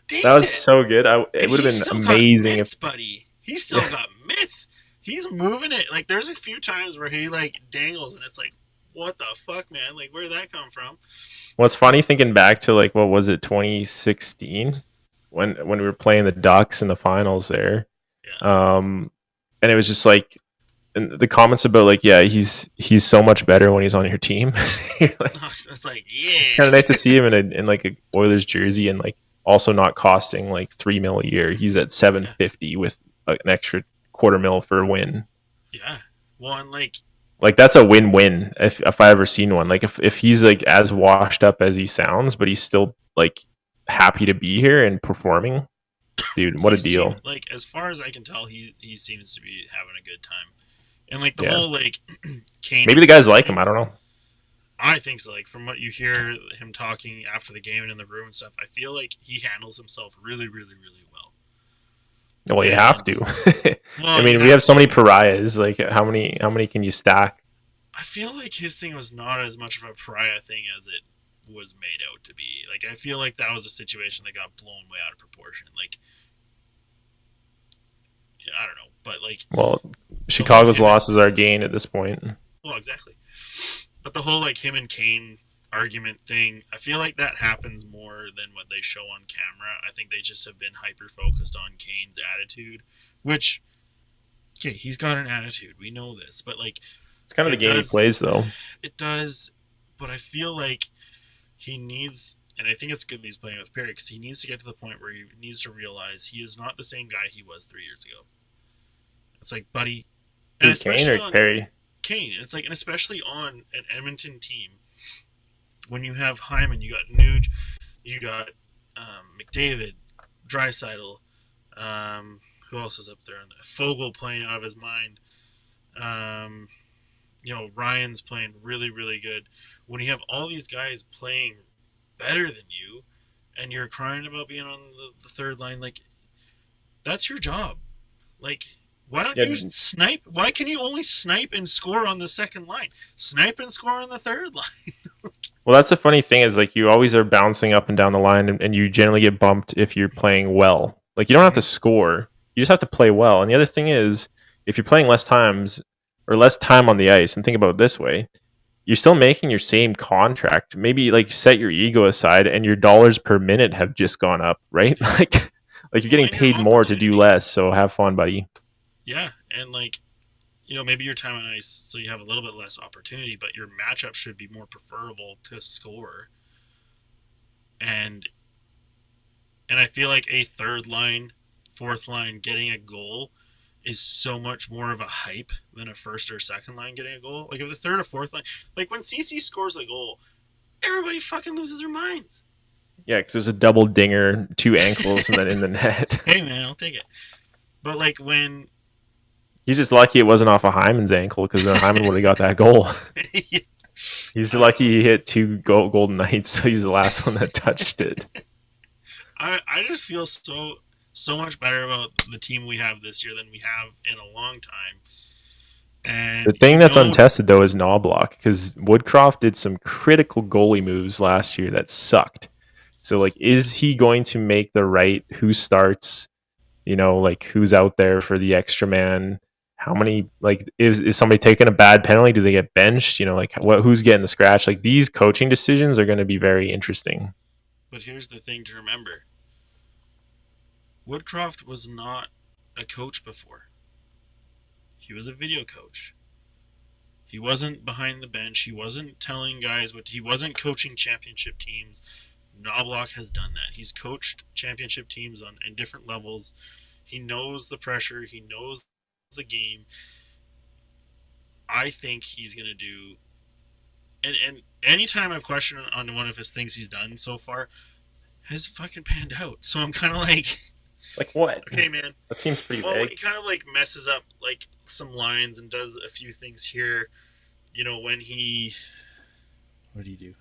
Dinged was it. so good. It And would have he's been still got amazing if mitts, buddy. He's still yeah. got mitts. He's moving it. Like, there's a few times where he, like, dangles, and it's like, what the fuck, man? Like, where'd that come from? What's funny thinking back to like what was it 2016 when we were playing the Ducks in the finals there. Yeah. Um, and it was just like and the comments about like yeah he's so much better when he's on your team. Like, It's like, it's yeah. kind of nice to see him in like a Oilers jersey and like also not costing like 3 mil a year. He's at Yeah. 750 with an extra quarter mil for a win. Yeah. Well, and, like, Like that's a win-win if I ever seen one. Like if he's like as washed up as he sounds, but he's still like happy to be here and performing, dude, what he a deal. seems, like, as far as I can tell, he seems to be having a good time. And, like, the Yeah. whole, like, Kane Maybe and the guys Pickard like him. thing, I don't know. I think so. Like, from what you hear him talking after the game and in the room and stuff, I feel like he handles himself really, really, really well. Well, you have And, to. I well, you mean, we have have so to. many pariahs. Like how many can you stack? I feel like his thing was not as much of a pariah thing as it was made out to be. Like, I feel like that was a situation that got blown way out of proportion. Like, yeah, I don't know. But, like, Well, the whole Chicago's him and, losses are gain at this point. well, exactly. But the whole, like, him and Kane argument thing, I feel like that happens more than what they show on camera. I think they just have been hyper focused on Kane's attitude, which, okay, he's got an attitude. We know this, but, like, It's kind of the it game he does, plays, though. it does. But I feel like he needs, and I think it's good that he's playing with Perry because he needs to get to the point where he needs to realize he is not the same guy he was 3 years ago. It's like, buddy, and Who, Kane especially or on Perry? Kane. It's like, and especially on an Edmonton team when you have Hyman, you got Nuge, you got McDavid, Draisaitl, who else is up there? Fogel playing out of his mind. Um, Ryan's playing really, really good. When you have all these guys playing better than you, and you're crying about being on the third line, like, that's your job. Like, why don't Yeah, you snipe? Why can you only snipe and score on the second line? Snipe and score on the third line. well, that's the funny thing is like you always are bouncing up and down the line, and you generally get bumped if you're playing well. Like you don't have to score; you just have to play well. And the other thing is, if you're playing less times or less time on the ice, and think about it this way, you're still making your same contract. Maybe like set your ego aside, and your dollars per minute have just gone up, right? Like you're Well, getting and your paid more to do opportunity. less. So have fun, buddy. Yeah, and, like, maybe your time on ice, so you have a little bit less opportunity, but your matchup should be more preferable to score. and I feel like a third line, fourth line getting a goal is so much more of a hype than a first or second line getting a goal. Like if the third or fourth line, like when CC scores a goal, everybody fucking loses their minds. Yeah, because there's a double dinger, two ankles, and then in the net. Hey man, I'll take it. But like when He's just lucky it wasn't off of Hyman's ankle, because then Hyman would have got that goal. He's lucky he hit two golden knights, so he's the last one that touched it. I just feel so much better about the team we have this year than we have in a long time. And the thing that's untested though is Knobloch, because Woodcroft did some critical goalie moves last year that sucked. So like, is he going to make the right who starts? You know, like who's out there for the extra man? How many, like, is somebody taking a bad penalty? Do they get benched? You know, like who's getting the scratch? Like these coaching decisions are going to be very interesting. But here's the thing to remember. Woodcroft was not a coach before. He was a video coach. He wasn't behind the bench. He wasn't telling guys what. He wasn't coaching championship teams. Knobloch has done that. He's coached championship teams in different levels. He knows the pressure. He knows the game. I think he's going to do... And anytime I've questioned on one of his things he's done so far, has fucking panned out. So I'm kind of like... Like what? Okay, man. That seems pretty Well, vague. he kind of like messes up like some lines and does a few things here. You know, when he... What did he do?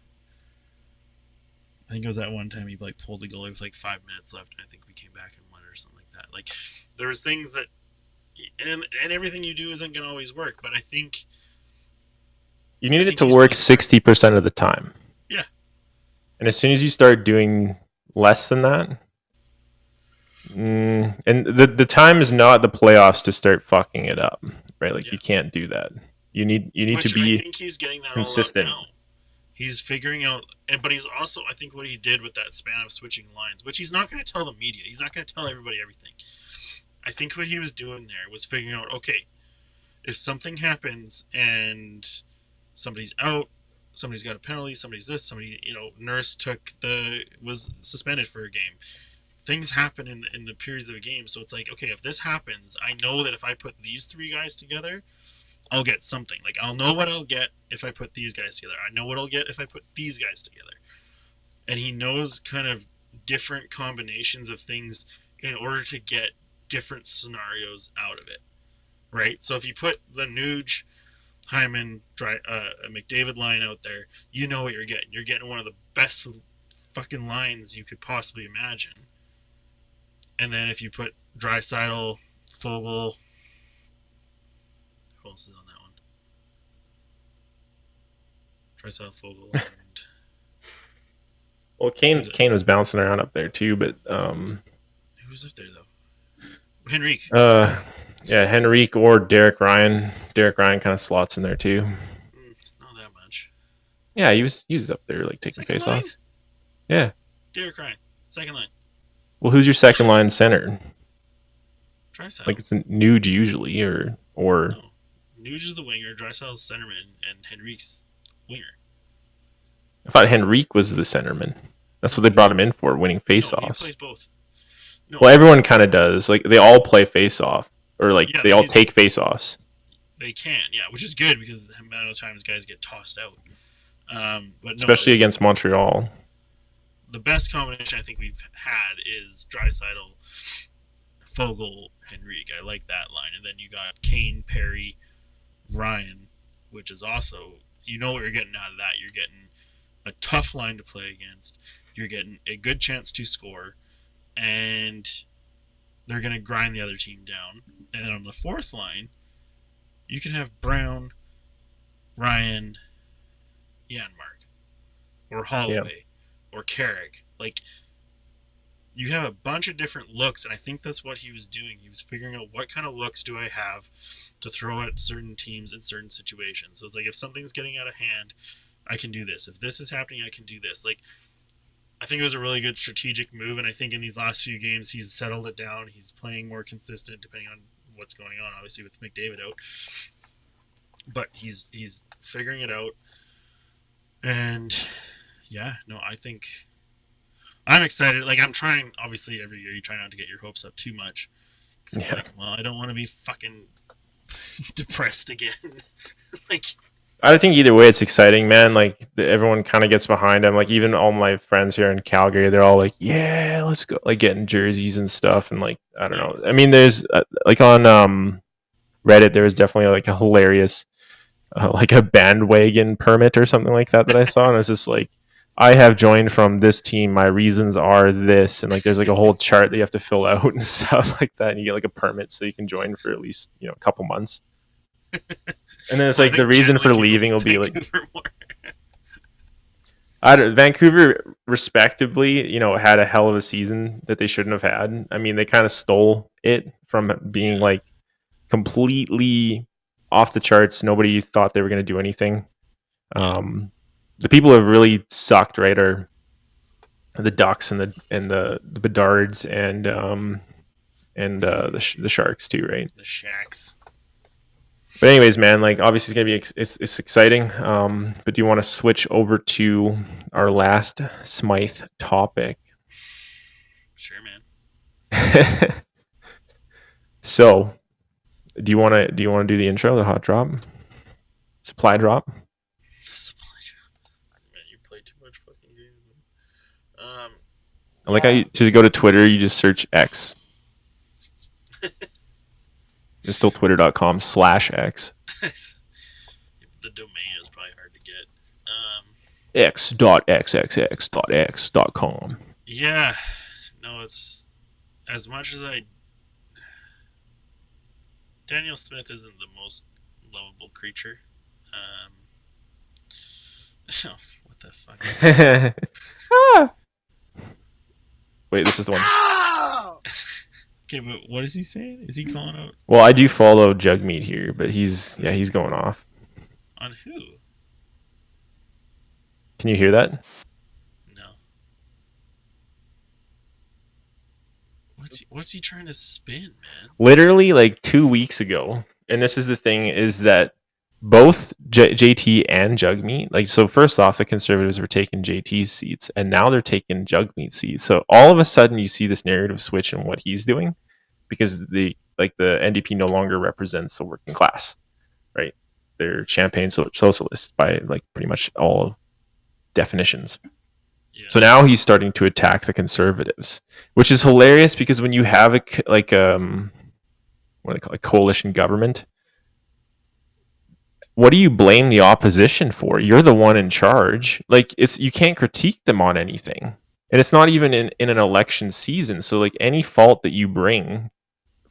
I think it was that one time he like pulled the goalie with like 5 minutes left, and I think we came back and won or something like that. Like there's things that, and everything you do isn't gonna always work. But I think you need it to work 60% of the time. Yeah. And as soon as you start doing less than that, and the time is not the playoffs to start fucking it up, right? Like you can't do that. You need to be. I think he's getting that consistent. All up now. He's figuring out, but he's also, I think what he did with that span of switching lines, which he's not going to tell the media. He's not going to tell everybody everything. I think what he was doing there was figuring out, okay, if something happens and somebody's out, somebody's got a penalty, somebody's this, somebody, Nurse was suspended for a game. Things happen in the periods of a game. So it's like, okay, if this happens, I know that if I put these three guys together, I'll get something. Like, I'll know what I'll get if I put these guys together. I know what I'll get if I put these guys together. And he knows kind of different combinations of things in order to get different scenarios out of it. Right? So if you put the Nuge, Hyman, McDavid line out there, you know what you're getting. You're getting one of the best fucking lines you could possibly imagine. And then if you put Draisaitl, Foegele... Who else is on that one? Draisaitl, Foegele, and... Well, Kane was bouncing around up there too, but... Who was up there, though? Henrique. Yeah, Henrique or Derek Ryan. Derek Ryan kind of slots in there too. Not that much. Yeah, he was up there like taking face-offs. Yeah. Derek Ryan, second line. Well, who's your second line center? Draisaitl. Like it's a Nuge usually, or No. Nuge is the winger, Draisaitl's centerman, and Henrique's winger. I thought Henrique was the centerman. That's what they brought him in for, winning face-offs. No, he plays both. No. Well, everyone kind of does. Like they all play face-off, or like they all take face-offs. They can, yeah, which is good because the amount of times guys get tossed out. But especially against Montreal. The best combination I think we've had is Draisaitl, Foegele, Henrique. I like that line. And then you got Kane, Perry, Ryan, which is also, you know what you're getting out of that. You're getting a tough line to play against. You're getting a good chance to score. And they're going to grind the other team down. And then on the fourth line, you can have Brown, Ryan, Janmark, or Holloway, or Carrick. Like, you have a bunch of different looks, and I think that's what he was doing. He was figuring out what kind of looks do I have to throw at certain teams in certain situations. So it's like, if something's getting out of hand, I can do this. If this is happening, I can do this. Like, I think it was a really good strategic move, and I think in these last few games, he's settled it down. He's playing more consistent, depending on what's going on, obviously, with McDavid out. But he's figuring it out. And, yeah, no, I think I'm excited. Like I'm trying. Obviously, every year you try not to get your hopes up too much because it's Yeah. like, well, I don't want to be fucking depressed again. Like, I think either way, it's exciting, man. Like everyone kind of gets behind him. Like even all my friends here in Calgary, they're all like, "Yeah, let's go!" Like getting jerseys and stuff. And like, I don't know. nice. I mean, there's like on Reddit, there was definitely like a hilarious, like a bandwagon permit or something like that I saw, and it's just like, I have joined from this team. My reasons are this, and like there's like a whole chart that you have to fill out and stuff like that, and you get like a permit so you can join for at least a couple months. And then it's Well, I like the think reason generally for people leaving like will be like, Vancouver more. Vancouver, respectively, had a hell of a season that they shouldn't have had. I mean, they kind of stole it from being Yeah, like completely off the charts. Nobody thought they were going to do anything. yeah. The people who have really sucked, right, are the Ducks and the Bedards and the Sharks too, right? The Shacks. But anyways, man, like obviously it's gonna be it's exciting. But do you want to switch over to our last Smythe topic? Sure, man. So, do you want to do the intro, the hot drop, supply drop? The supply chain. Man, you play too much fucking games. Like to go to Twitter, you just search X. It's still twitter.com/X. The domain is probably hard to get. X.xxx.x.com. Yeah, no, it's as much as I. Daniel Smith isn't the most lovable creature. Um, what the fuck? Ah! Wait, this is the one. Okay, but what is he saying? Is he calling out Well, I do follow Jugmeat here, but he's going off. on who? Can you hear that? No. What's he trying to spin, man? Literally like 2 weeks ago, and this is the thing, is that both JT and Jugmeat, like, so first off, the Conservatives were taking JT's seats, and now they're taking Jugmeat's seats. So all of a sudden, you see this narrative switch in what he's doing, because the NDP no longer represents the working class, right? They're champagne socialists by like pretty much all definitions. Yeah. So now he's starting to attack the Conservatives, which is hilarious because when you have what do they call it, coalition government, what do you blame the opposition for? You're the one in charge. Like, you can't critique them on anything, and it's not even in an election season. So like any fault that you bring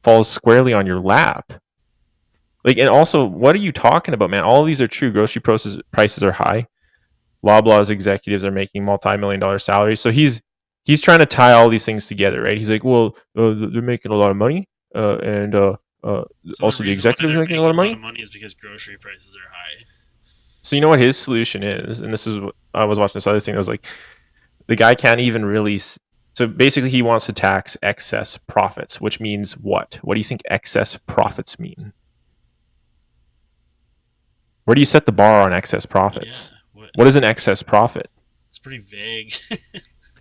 falls squarely on your lap. Like, and also, what are you talking about, man? All of these are true. Grocery prices are high. Loblaw's executives are making multi-million-dollar salaries. So he's trying to tie all these things together, right? He's like, well, they're making a lot of money, and So also the the reason why executives they're are making a lot making of a lot money. of money is because grocery prices are high. So you know what his solution is, and this is what I was watching this other thing. I was like, the guy can't even really. So basically, he wants to tax excess profits, which means what? What do you think excess profits mean? Where do you set the bar on excess profits? Yeah. What is an excess profit? It's pretty vague.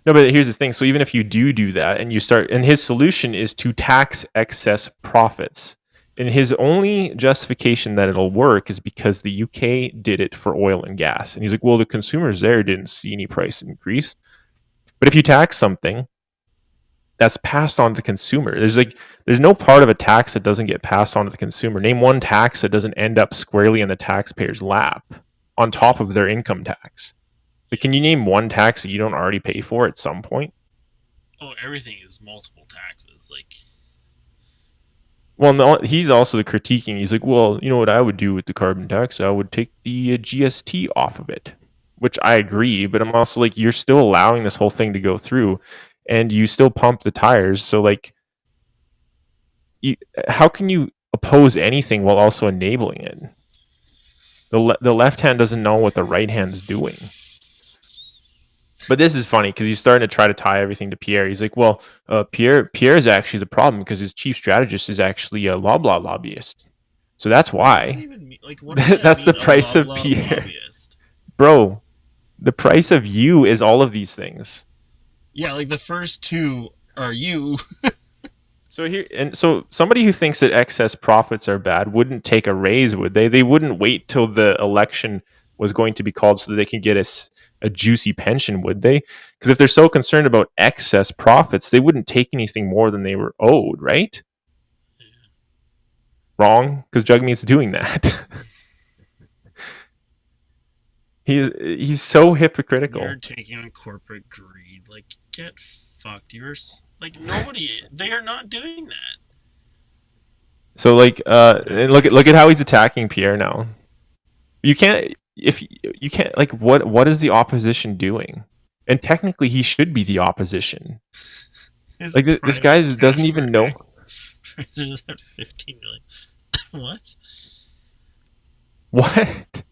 No, but here's the thing. So even if you do that, and you start, and his solution is to tax excess profits, and his only justification that it'll work is because the UK did it for oil and gas. And he's like, well, the consumers there didn't see any price increase. But if you tax something, that's passed on to the consumer. There's no part of a tax that doesn't get passed on to the consumer. Name one tax that doesn't end up squarely in the taxpayer's lap on top of their income tax. But can you name one tax that you don't already pay for at some point? Oh, everything is multiple taxes. Like, Well, no, he's also critiquing. He's like, well, you know what I would do with the carbon tax? I would take the GST off of it, which I agree. But I'm also like, you're still allowing this whole thing to go through, and you still pump the tires. So like, how can you oppose anything while also enabling it? The left hand doesn't know what the right hand's doing. But this is funny because he's starting to try to tie everything to Pierre. He's like, well, Pierre is actually the problem because his chief strategist is actually a Loblaw lobbyist. So that's what does that why. even mean? Like, what does that That's mean? the price A of Loblaw Pierre. lobbyist? Bro, the price of you is all of these things. Yeah, like the first two are you. So somebody who thinks that excess profits are bad wouldn't take a raise, would they? They wouldn't wait till the election was going to be called so that they can get a juicy pension, would they? Because if they're so concerned about excess profits, they wouldn't take anything more than they were owed, right? Wrong, because Jugmeat's doing that. He's so hypocritical. You're taking on corporate greed. Like, get fucked. Like nobody. They are not doing that. So like, and look at how he's attacking Pierre now. You can't if you can't like what is the opposition doing? And technically, he should be the opposition. His Like this guy doesn't even know. Just had 15 million. What? What?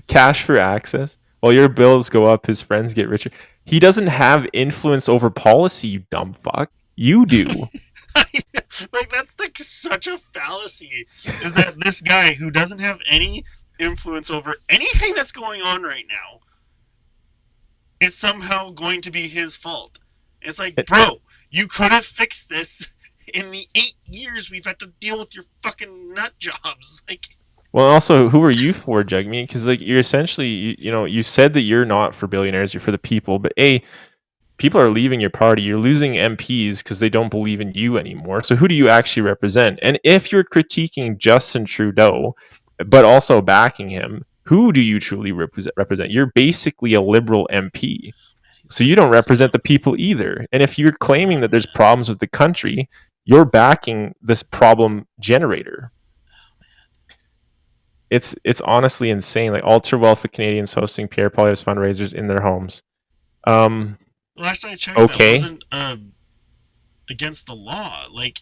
Cash for access? While your bills go up, his friends get richer. He doesn't have influence over policy, you dumb fuck. You do. Like, that's like such a fallacy. Is that this guy who doesn't have any influence over anything that's going on right now, it's somehow going to be his fault. It's like, bro, you could have fixed this in the 8 years we've had to deal with your fucking nut jobs. Like, Well, also, who are you for, Jugmeat? Because like you're essentially, you said that you're not for billionaires, you're for the people. But people are leaving your party. You're losing MPs because they don't believe in you anymore. So who do you actually represent? And if you're critiquing Justin Trudeau, but also backing him, who do you truly represent? You're basically a liberal MP. So you don't represent the people either. And if you're claiming that there's problems with the country, you're backing this problem generator. It's honestly insane. Like ultra wealthy Canadians hosting Pierre Poilievre's fundraisers in their homes. Last I checked, Okay. that wasn't against the law. Like,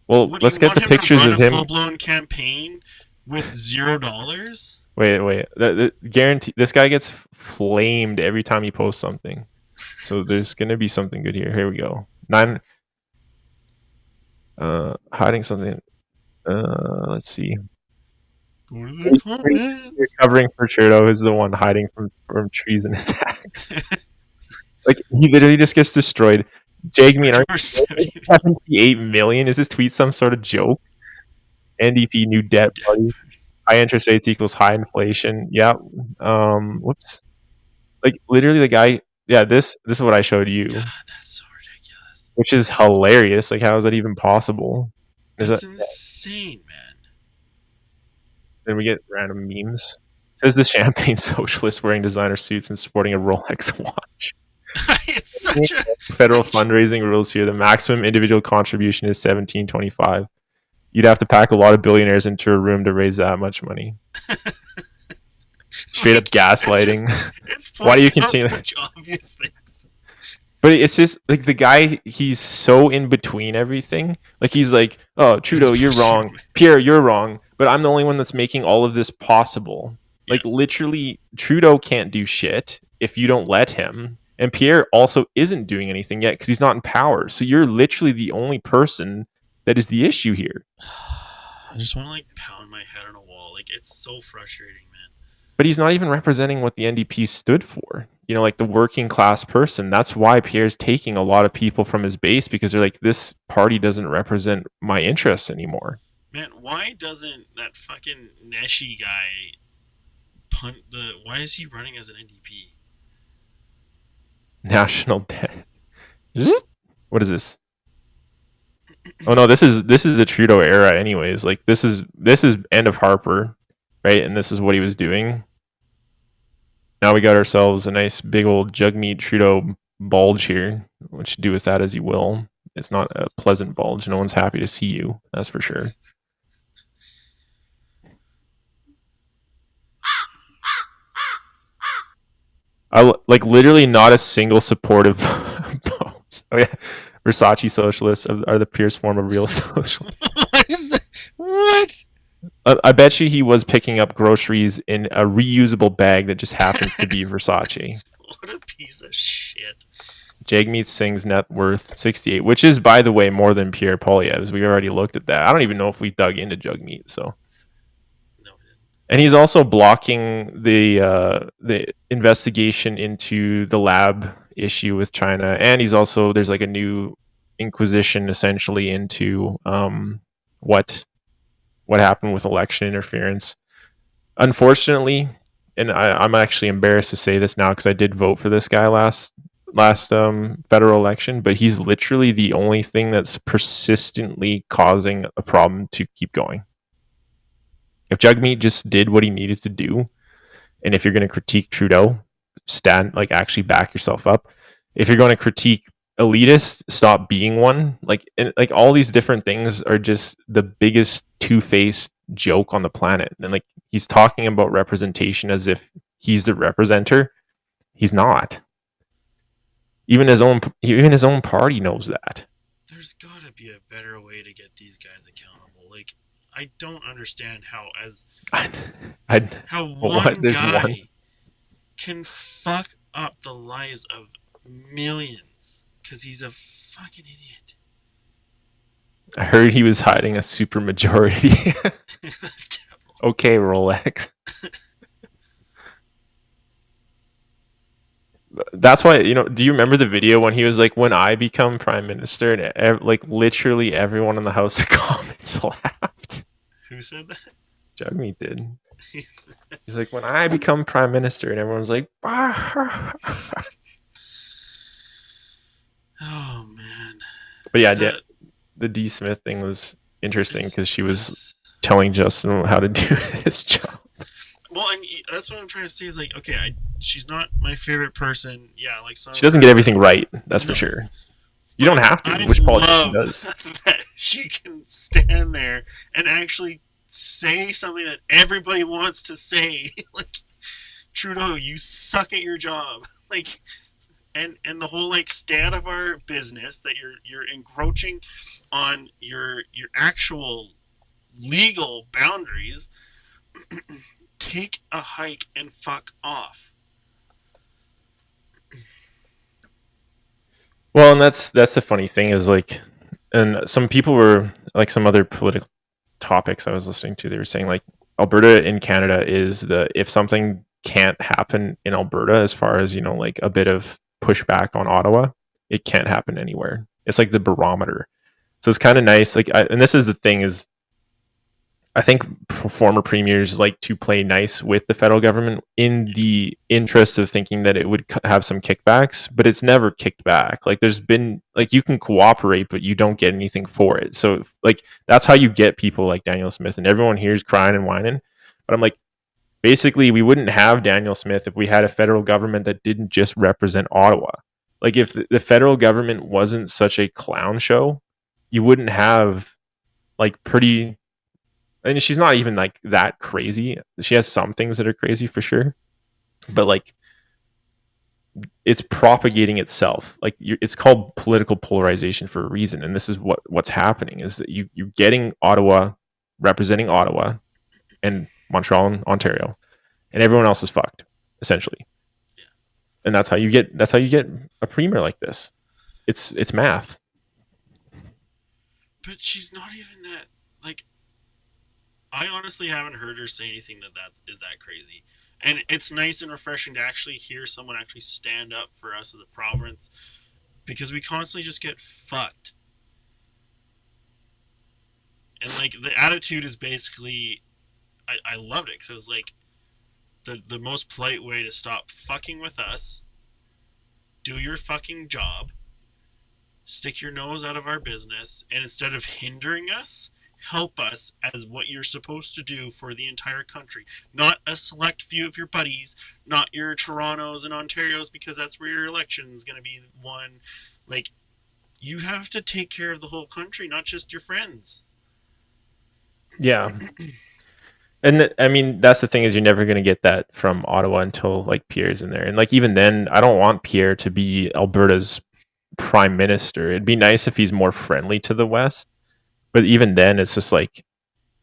well, let's get the pictures of him. Full-blown campaign with $0. Wait. Guarantee this guy gets flamed every time he posts something. So there's gonna be something good here. Here we go. Hiding something. Let's see. Go to the comments. You're covering for Trudeau is the one hiding from trees in his axe. Like he literally just gets destroyed. Jagmeat, 78 million. Is this tweet some sort of joke? NDP new debt party. High interest rates equals high inflation. Yeah. Whoops. Like literally the guy. Yeah. This is what I showed you. God, that's so ridiculous. Which is hilarious. Like how is that even possible? That's insane, man. Then we get random memes. It says the champagne socialist wearing designer suits and sporting a Rolex watch. It's such a federal fundraising rules here. The maximum individual contribution is $17.25. You'd have to pack a lot of billionaires into a room to raise that much money. Straight up gaslighting. Why do you continue? Such obvious things. But it's just like the guy, he's so in between everything. Like he's like, oh, Trudeau, you're wrong. Pierre, you're wrong. But I'm the only one that's making all of this possible. Yeah. Like literally, Trudeau can't do shit if you don't let him. And Pierre also isn't doing anything yet because he's not in power. So you're literally the only person that is the issue here. I just want to like pound my head on a wall. Like it's so frustrating, man. But he's not even representing what the NDP stood for. You know, like the working class person. That's why Pierre's taking a lot of people from his base because they're like, this party doesn't represent my interests anymore. Man, why doesn't that fucking Neshi guy why is he running as an NDP? National debt. What is this? Oh no, this is the Trudeau era anyways. Like this is end of Harper, right? And this is what he was doing. Now we got ourselves a nice big old Jugmeat Trudeau bulge here, which do with that as you will. It's not a pleasant bulge. No one's happy to see you, that's for sure. I like literally not a single supportive post. Oh yeah, Versace socialists are the purest form of real socialism. What is that? What? I bet you he was picking up groceries in a reusable bag that just happens to be Versace. What a piece of shit. Jagmeat Singh's net worth 68, which is, by the way, more than Pierre Poilievre's. We already looked at that. I don't even know if we dug into Jagmeat. So. And he's also blocking the investigation into the lab issue with China, and there's like a new inquisition essentially into what happened with election interference. Unfortunately, and I'm actually embarrassed to say this now because I did vote for this guy last federal election, but he's literally the only thing that's persistently causing a problem to keep going. If Jagmeet just did what he needed to do, and if you're going to critique Trudeau, stand, like, actually back yourself up. If you're going to critique elitist, stop being one. Like all these different things are just the biggest two-faced joke on the planet. And like he's talking about representation as if he's the representer. He's not. Even his own party knows that. There's got to be a better way to get these guys accountable. Like, I don't understand how one guy can fuck up the lives of millions because he's a fucking idiot. I heard he was hiding a super majority. Okay, Rolex. That's why, do you remember the video when he was like, when I become prime minister, and like literally everyone in the House of Commons laughed? Who said that? Jagmeet did. He's like, when I become prime minister, and everyone's like, oh man. But yeah, the D. Smith thing was interesting because she was telling Justin how to do his job. Well, and that's what I'm trying to say is like, okay, she's not my favorite person. Yeah, like she doesn't get everything right. That's for sure. You don't have to. Which politician does? That she can stand there and actually say something that everybody wants to say. Like, Trudeau, you suck at your job. Like, and the whole like stay out of our business, that you're encroaching on your actual legal boundaries. Take a hike and fuck off. Well, and that's the funny thing is like, and some people were like, some other political topics I was listening to, they were saying like Alberta in Canada is if something can't happen in Alberta, as far as like a bit of pushback on Ottawa, it can't happen anywhere. It's like the barometer. So it's kind of nice. Like, and this is the thing is, I think former premiers like to play nice with the federal government in the interest of thinking that it would have some kickbacks, but it's never kicked back. Like, there's been like, you can cooperate, but you don't get anything for it. So like, that's how you get people like Daniel Smith, and everyone here is crying and whining. But I'm like, basically, we wouldn't have Daniel Smith if we had a federal government that didn't just represent Ottawa. Like, if the federal government wasn't such a clown show, you wouldn't have like pretty. And she's not even like that crazy. She has some things that are crazy for sure, but like, it's propagating itself. Like, it's called political polarization for a reason. And this is what's happening, is that you're getting Ottawa representing Ottawa and Montreal and Ontario, and everyone else is fucked essentially. Yeah. And that's how you get a premier like this. It's math. But she's not even that, like, I honestly haven't heard her say anything that is that crazy. And it's nice and refreshing to actually hear someone actually stand up for us as a province, because we constantly just get fucked. And like, the attitude is basically, I loved it, because it was like the most polite way to stop fucking with us. Do your fucking job. Stick your nose out of our business, and instead of hindering us, help us as what you're supposed to do for the entire country. Not a select few of your buddies, not your Torontos and Ontarios, because that's where your election is going to be won. Like, you have to take care of the whole country, not just your friends. Yeah. And I mean, that's the thing, is you're never going to get that from Ottawa until like Pierre's in there. And like, even then, I don't want Pierre to be Alberta's prime minister. It'd be nice if he's more friendly to the West. But even then, it's just like,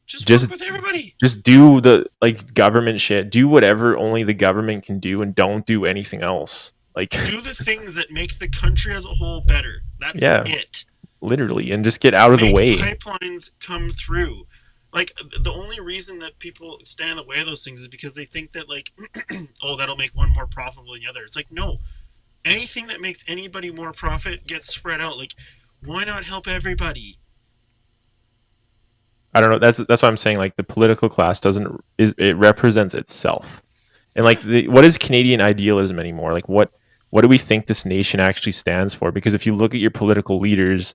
just work with everybody. Just do the like government shit. Do whatever only the government can do, and don't do anything else. Like, do the things that make the country as a whole better. That's it. Literally, and just get out of the way. Pipelines come through. Like, the only reason that people stand in the way of those things is because they think that, like, oh, that'll make one more profitable than the other. It's like, no. anything that makes anybody more profit gets spread out. Like, why not help everybody? I don't know. That's what I'm saying. Like the political class doesn't is it represents itself, and like Yeah, what is Canadian idealism anymore? Like what do we think this nation actually stands for? Because if you look at your political leaders,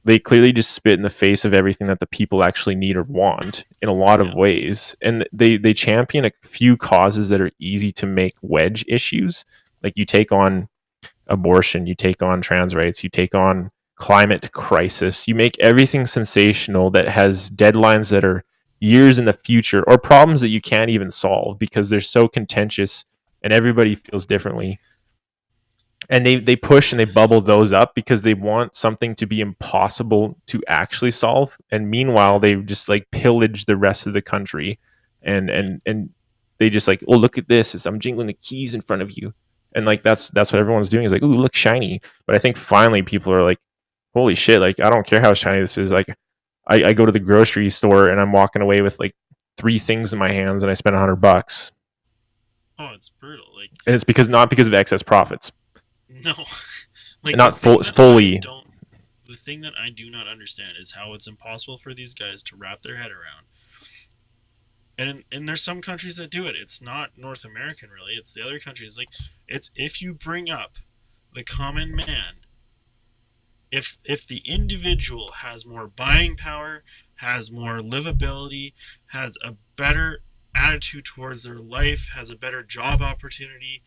they clearly just spit in the face of everything that the people actually need or want in a lot of yeah, ways, and they champion a few causes that are easy to make wedge issues. Like you take on abortion, you take on trans rights, you take on climate crisis, you make everything sensational that has deadlines that are years in the future or problems that you can't even solve because they're so contentious and everybody feels differently. And they push and they bubble those up because they want something to be impossible to actually solve. And meanwhile, yeah, they just like pillage the rest of the country and yeah. they just like, oh, look at this, as I'm jingling the keys in front of you. And like that's what everyone's doing is like, oh, look shiny. But I think finally people are like, holy shit, like I don't care how shiny this is. Like I go to the grocery store and I'm walking away with like three things in my hands and I spend $100. Oh, it's brutal. Like, And it's because not because of excess profits. no, And like not fully. the thing that I do not understand is how it's impossible for these guys to wrap their head around. And there's some countries that do it. It's not North American really. It's the other countries. Like, it's if you bring up the common man, if the individual has more buying power, has more livability, has a better attitude towards their life, has a better job opportunity,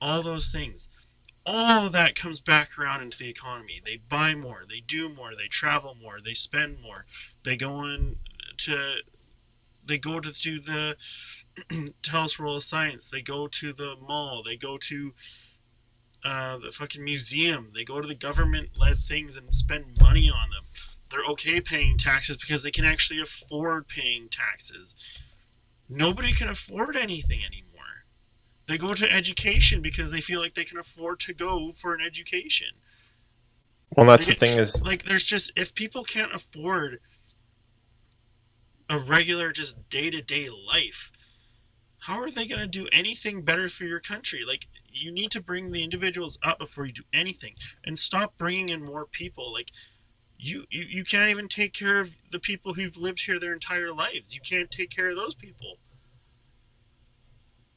all those things, all of that comes back around into the economy. They buy more, they do more, they travel more, they spend more, they go on to they go to do the Telus World of Science, they go to the mall, they go to the fucking museum, they go to the government led things and spend money on them. They're okay paying taxes because they can actually afford paying taxes. Nobody can afford anything anymore. They go to education because they feel like they can afford to go for an education. Well, They that's the get thing is, like there's just if people can't afford a regular just day-to-day life, how are they going to do anything better for your country? Like, you need to bring the individuals up before you do anything and stop bringing in more people. Like, you can't even take care of the people who've lived here their entire lives. You can't take care of those people.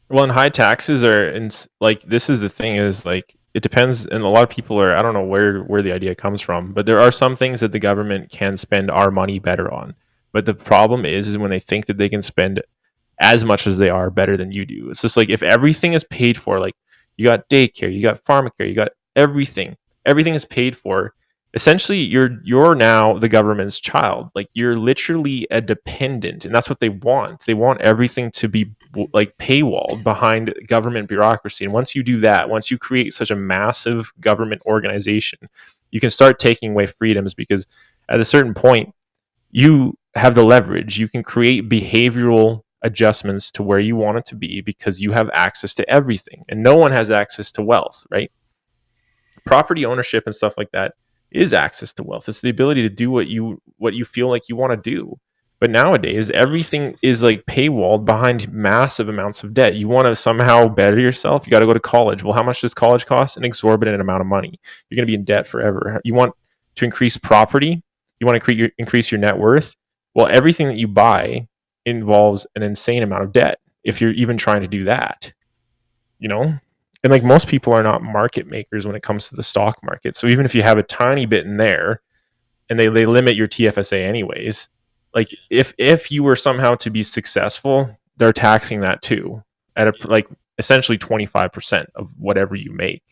well, and high taxes are, and like this is the thing is like it depends, and a lot of people are. I don't know where the idea comes from, but there are some things that the government can spend our money better on. But the problem is when they think that they can spend as much as they are better than you do. It's just like if everything is paid for, like you got daycare, you got pharmacare, you got everything. Everything is paid for. Essentially, you're now the government's child. Like you're literally a dependent, and that's what they want. They want everything to be like paywalled behind government bureaucracy. And once you do that, once you create such a massive government organization, you can start taking away freedoms because at a certain point you have the leverage. You can create behavioral adjustments to where you want it to be because you have access to everything and no one has access to wealth, right? Property ownership and stuff like that is access to wealth. It's the ability to do what you feel like you want to do. But nowadays, everything is like paywalled behind massive amounts of debt. You want to somehow better yourself, you got to go to college. Well, how much does college cost? An exorbitant amount of money. You're going to be in debt forever. You want to increase property, you want to increase your net worth. Well, everything that you buy involves an insane amount of debt if you're even trying to do that, you know? And like most people are not market makers when it comes to the stock market. So even if you have a tiny bit in there and they limit your TFSA anyways, like Yeah, if you were somehow to be successful, they're taxing that too at a yeah, like essentially 25% of whatever you make.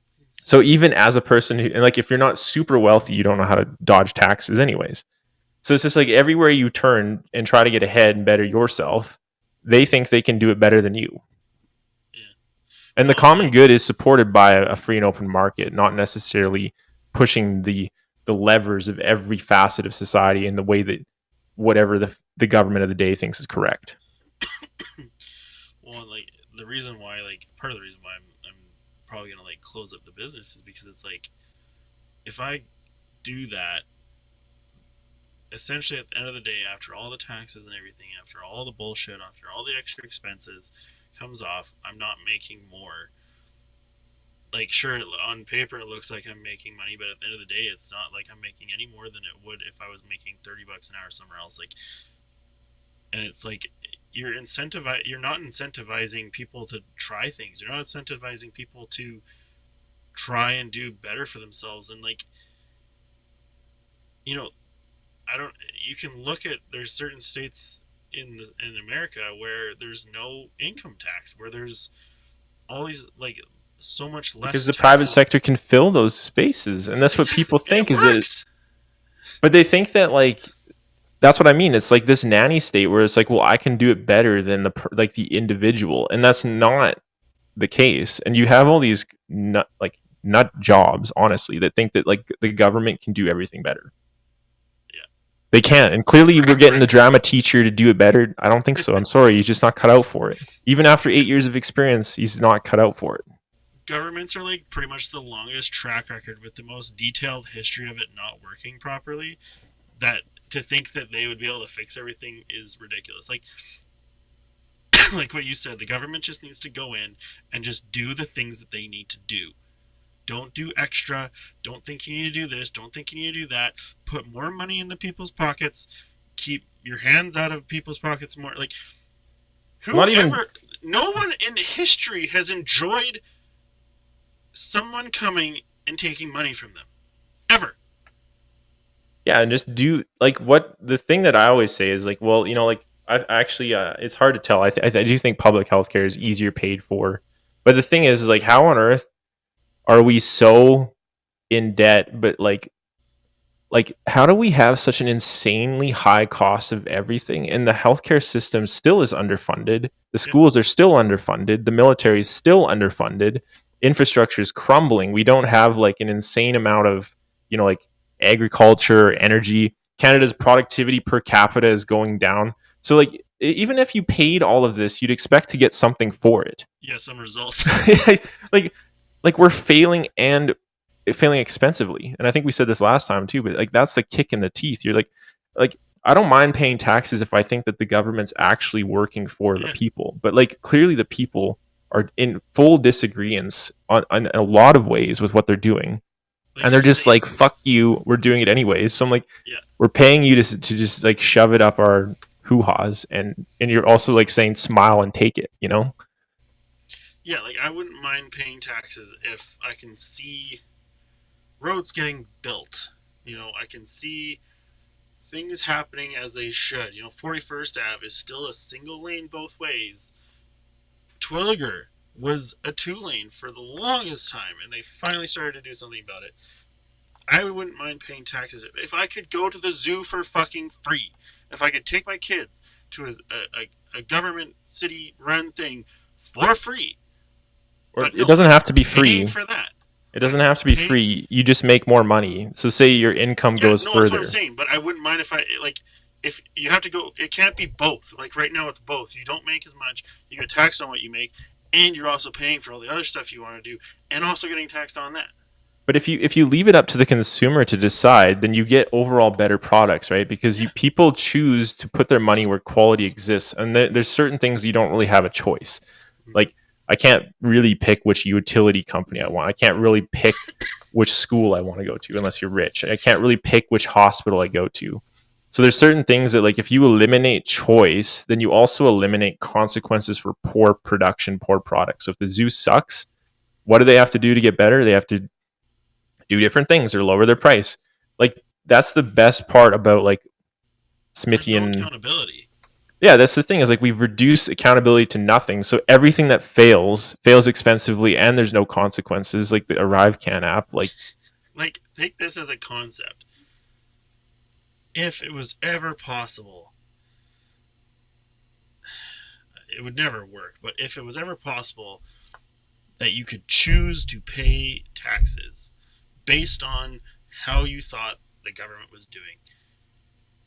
it's So insane. even as a person who, and like if you're not super wealthy, you don't know how to dodge taxes anyways. So it's just like everywhere you turn and try to get ahead and better yourself, they think they can do it better than you. Yeah. And the Well, common like, good is supported by a free and open market, not necessarily pushing the levers of every facet of society in the way that whatever the government of the day thinks is correct. well, like the reason why, like part of the reason why I'm probably gonna like close up the business is because it's like if I do that, essentially at the end of the day, after all the taxes and everything, after all the bullshit, after all the extra expenses comes off, I'm not making more like, sure, on paper it looks like I'm making money, but at the end of the day, it's not like I'm making any more than it would if I was making $30 an hour somewhere else. Like, and it's like you're not incentivizing people to try things. You're not incentivizing people to try and do better for themselves. And like, you know, I don't. You can look at there's certain states in America where there's no income tax, where there's all these like so much because less the private taxes. sector can fill those spaces, and that's what Exactly, people and it think is that. works. But they think that like that's what I mean. It's like this nanny state where it's like, well, I can do it better than like the individual, and that's not the case. And you have all these nut jobs, honestly, that think that like the government can do everything better. Yeah, They can't, and clearly we're track getting the drama record. teacher to do it better. I don't think so. I'm sorry, he's just not cut out for it. Even after 8 years of experience, he's not cut out for it. Governments are like pretty much the longest track record with the most detailed history of it not working properly. That to think that they would be able to fix everything is ridiculous. Like like what you said, the government just needs to go in and just do the things that they need to do. Don't do extra. Don't think you need to do this. Don't think you need to do that. Put more money in the people's pockets. Keep your hands out of people's pockets more. Like, Not even whoever, no one in history has enjoyed someone coming and taking money from them. Ever. yeah, and just do like what the thing that I always say is like, well, like I actually, it's hard to tell. I do think public healthcare is easier paid for, but the thing is like, how on earth are we so in debt, but like how do we have such an insanely high cost of everything and the healthcare system still is underfunded, the Yeah. schools are still underfunded, the military is still underfunded, infrastructure is crumbling, we don't have like an insane amount of like agriculture, energy, Canada's productivity per capita is going down, so like even if you paid all of this you'd expect to get something for it. Yeah, some results. like like we're failing expensively. And I think we said this last time too, but like that's the kick in the teeth. You're like I don't mind paying taxes if I think that the government's actually working for the Yeah. people. But like clearly the people are in full disagreement on a lot of ways with what they're doing. Like And they're you're just saying. like, fuck you, we're doing it anyways. So I'm like, Yeah. we're paying you to just like shove it up our hoo-haws, and you're also like saying smile and take it. Yeah, like I wouldn't mind paying taxes if I can see roads getting built. I can see things happening as they should. 41st Ave is still a single lane both ways. Twilliger was a 2 lane for the longest time, and they finally started to do something about it. I wouldn't mind paying taxes if I could go to the zoo for fucking free. If I could take my kids to a government city run thing for free. Or But it no, doesn't I'm have to be paying free. for that. It doesn't I'm have to be paying. free. You just make more money. So say your income Yeah, goes no, that's what I'm further. saying. But I wouldn't mind if I like if you have to go. It can't be both. Like right now, it's both. You don't make as much. You get taxed on what you make, and you're also paying for all the other stuff you want to do, and also getting taxed on that. But if you leave it up to the consumer to decide, then you get overall better products, right? Because Yeah. people choose to put their money where quality exists, and there's certain things you don't really have a choice. Mm-hmm. Like I can't really pick which utility company I want. I can't really pick which school I want to go to unless you're rich. I can't really pick which hospital I go to. So there's certain things that like if you eliminate choice, then you also eliminate consequences for poor production, poor products. So if the zoo sucks, what do they have to do to get better? They have to do different things or lower their price. Like that's the best part about like There's no Smithian. accountability. Yeah, that's the thing is like we've reduced accountability to nothing. So everything that fails expensively, and there's no consequences. Like the ArriveCan app, like Like take this as a concept. If it was ever possible, it would never work. But if it was ever possible that you could choose to pay taxes based on how you thought the government was doing,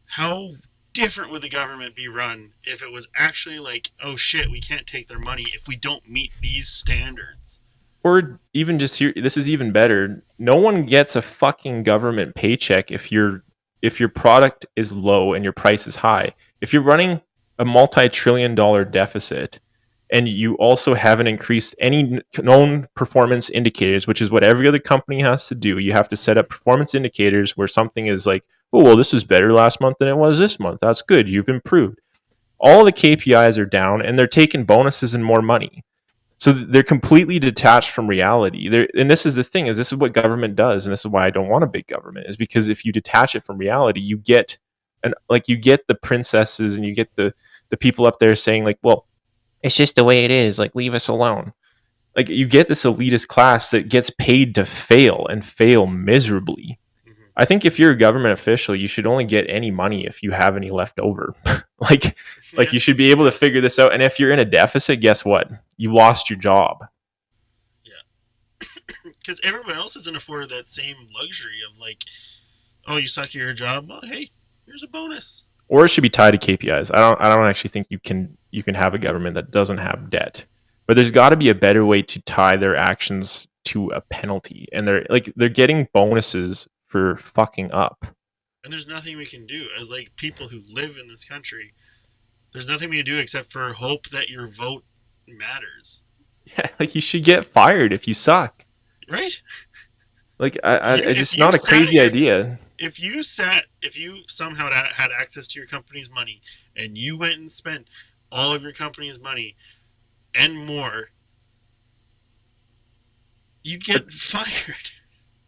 how different would the government be run if it was actually like, oh shit, we can't take their money if we don't meet these standards? or even just here, this is even better. No one gets a fucking government paycheck if your product is low and your price is high. If you're running a multi-trillion dollar deficit and you also haven't increased any known performance indicators, which is what every other company has to do. You have to set up performance indicators where something is like, oh, well, this was better last month than it was this month. That's good. You've improved. All the KPIs are down, and they're taking bonuses and more money. So they're completely detached from reality. And this is the thing: is this is what government does, and this is why I don't want a big government. Is because if you detach it from reality, you get you get the princesses and you get the people up there saying like, well, it's just the way it is. Like, leave us alone. Like, you get this elitist class that gets paid to fail and fail miserably. Mm-hmm. I think if you're a government official, you should only get any money if you have any left over. like you should be able to figure this out. And if you're in a deficit, guess what? You lost your job. Yeah. Because everyone else isn't afforded that same luxury of like, oh, you suck at your job. Well, hey, here's a bonus. Or it should be tied to KPIs. I don't actually think you can have a government that doesn't have debt. But there's got to be a better way to tie their actions to a penalty. And they're getting bonuses for fucking up. And there's nothing we can do as like people who live in this country. There's nothing we can do except for hope that your vote matters. Yeah, like you should get fired if you suck. Right? Like it's just not a crazy idea. If you somehow had access to your company's money and you went and spent all of your company's money and more, you'd get fired.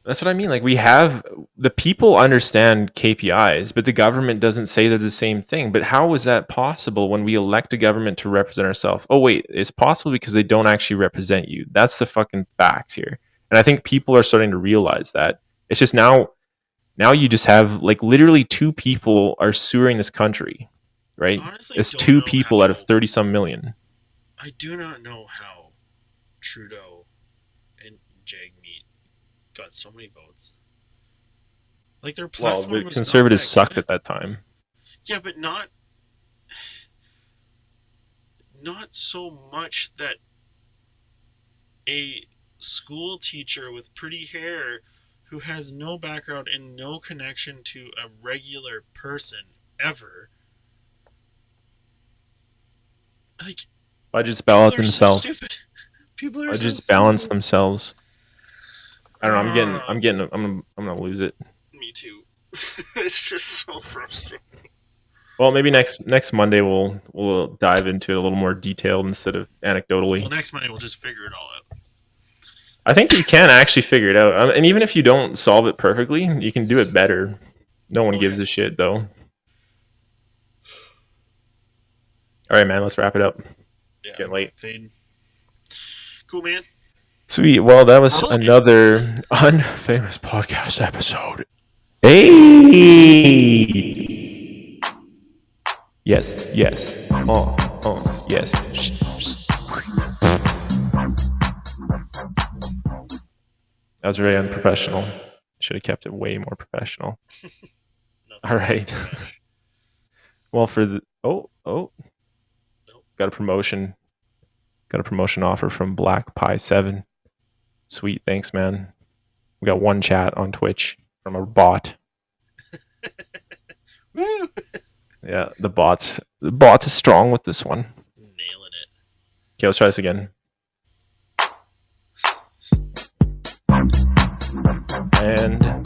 That's what I mean. Like, the people understand KPIs, but the government doesn't say they're the same thing. But how is that possible when we elect a government to represent ourselves? Oh, wait, it's possible because they don't actually represent you. That's the fucking facts here. And I think people are starting to realize that. It's just now you just have like literally 2 people are suing this country, right? Honestly, it's 2 people out of 30 some million. I do not know how Trudeau and Jagmeet got so many votes. Like, their platform the Conservatives sucked at that time. Yeah, but not so much that a school teacher with pretty hair who has no background and no connection to a regular person ever, like, budgets balance themselves. So stupid. People are budgets so balance stupid. themselves. I don't know. I'm gonna lose it. Me too. It's just so frustrating. Well, maybe next Monday we'll dive into it a little more detailed instead of anecdotally. Well, next Monday we'll just figure it all out. I think you can actually figure it out, and even if you don't solve it perfectly, you can do it better. No one gives a shit, though. All right, man. Let's wrap it up. Yeah, it's getting late. Fade. Cool, man. Sweet. Well, that was another Unfamous Podcast episode. Hey. Yes. Yes. That was very unprofessional. Should have kept it way more professional. All right. Well, for the got a promotion offer from Black Pie 7. Sweet, thanks, man. We got one chat on Twitch from a bot. Woo! Yeah, the bot is strong with this one. Nailing it. Okay, let's try this again. And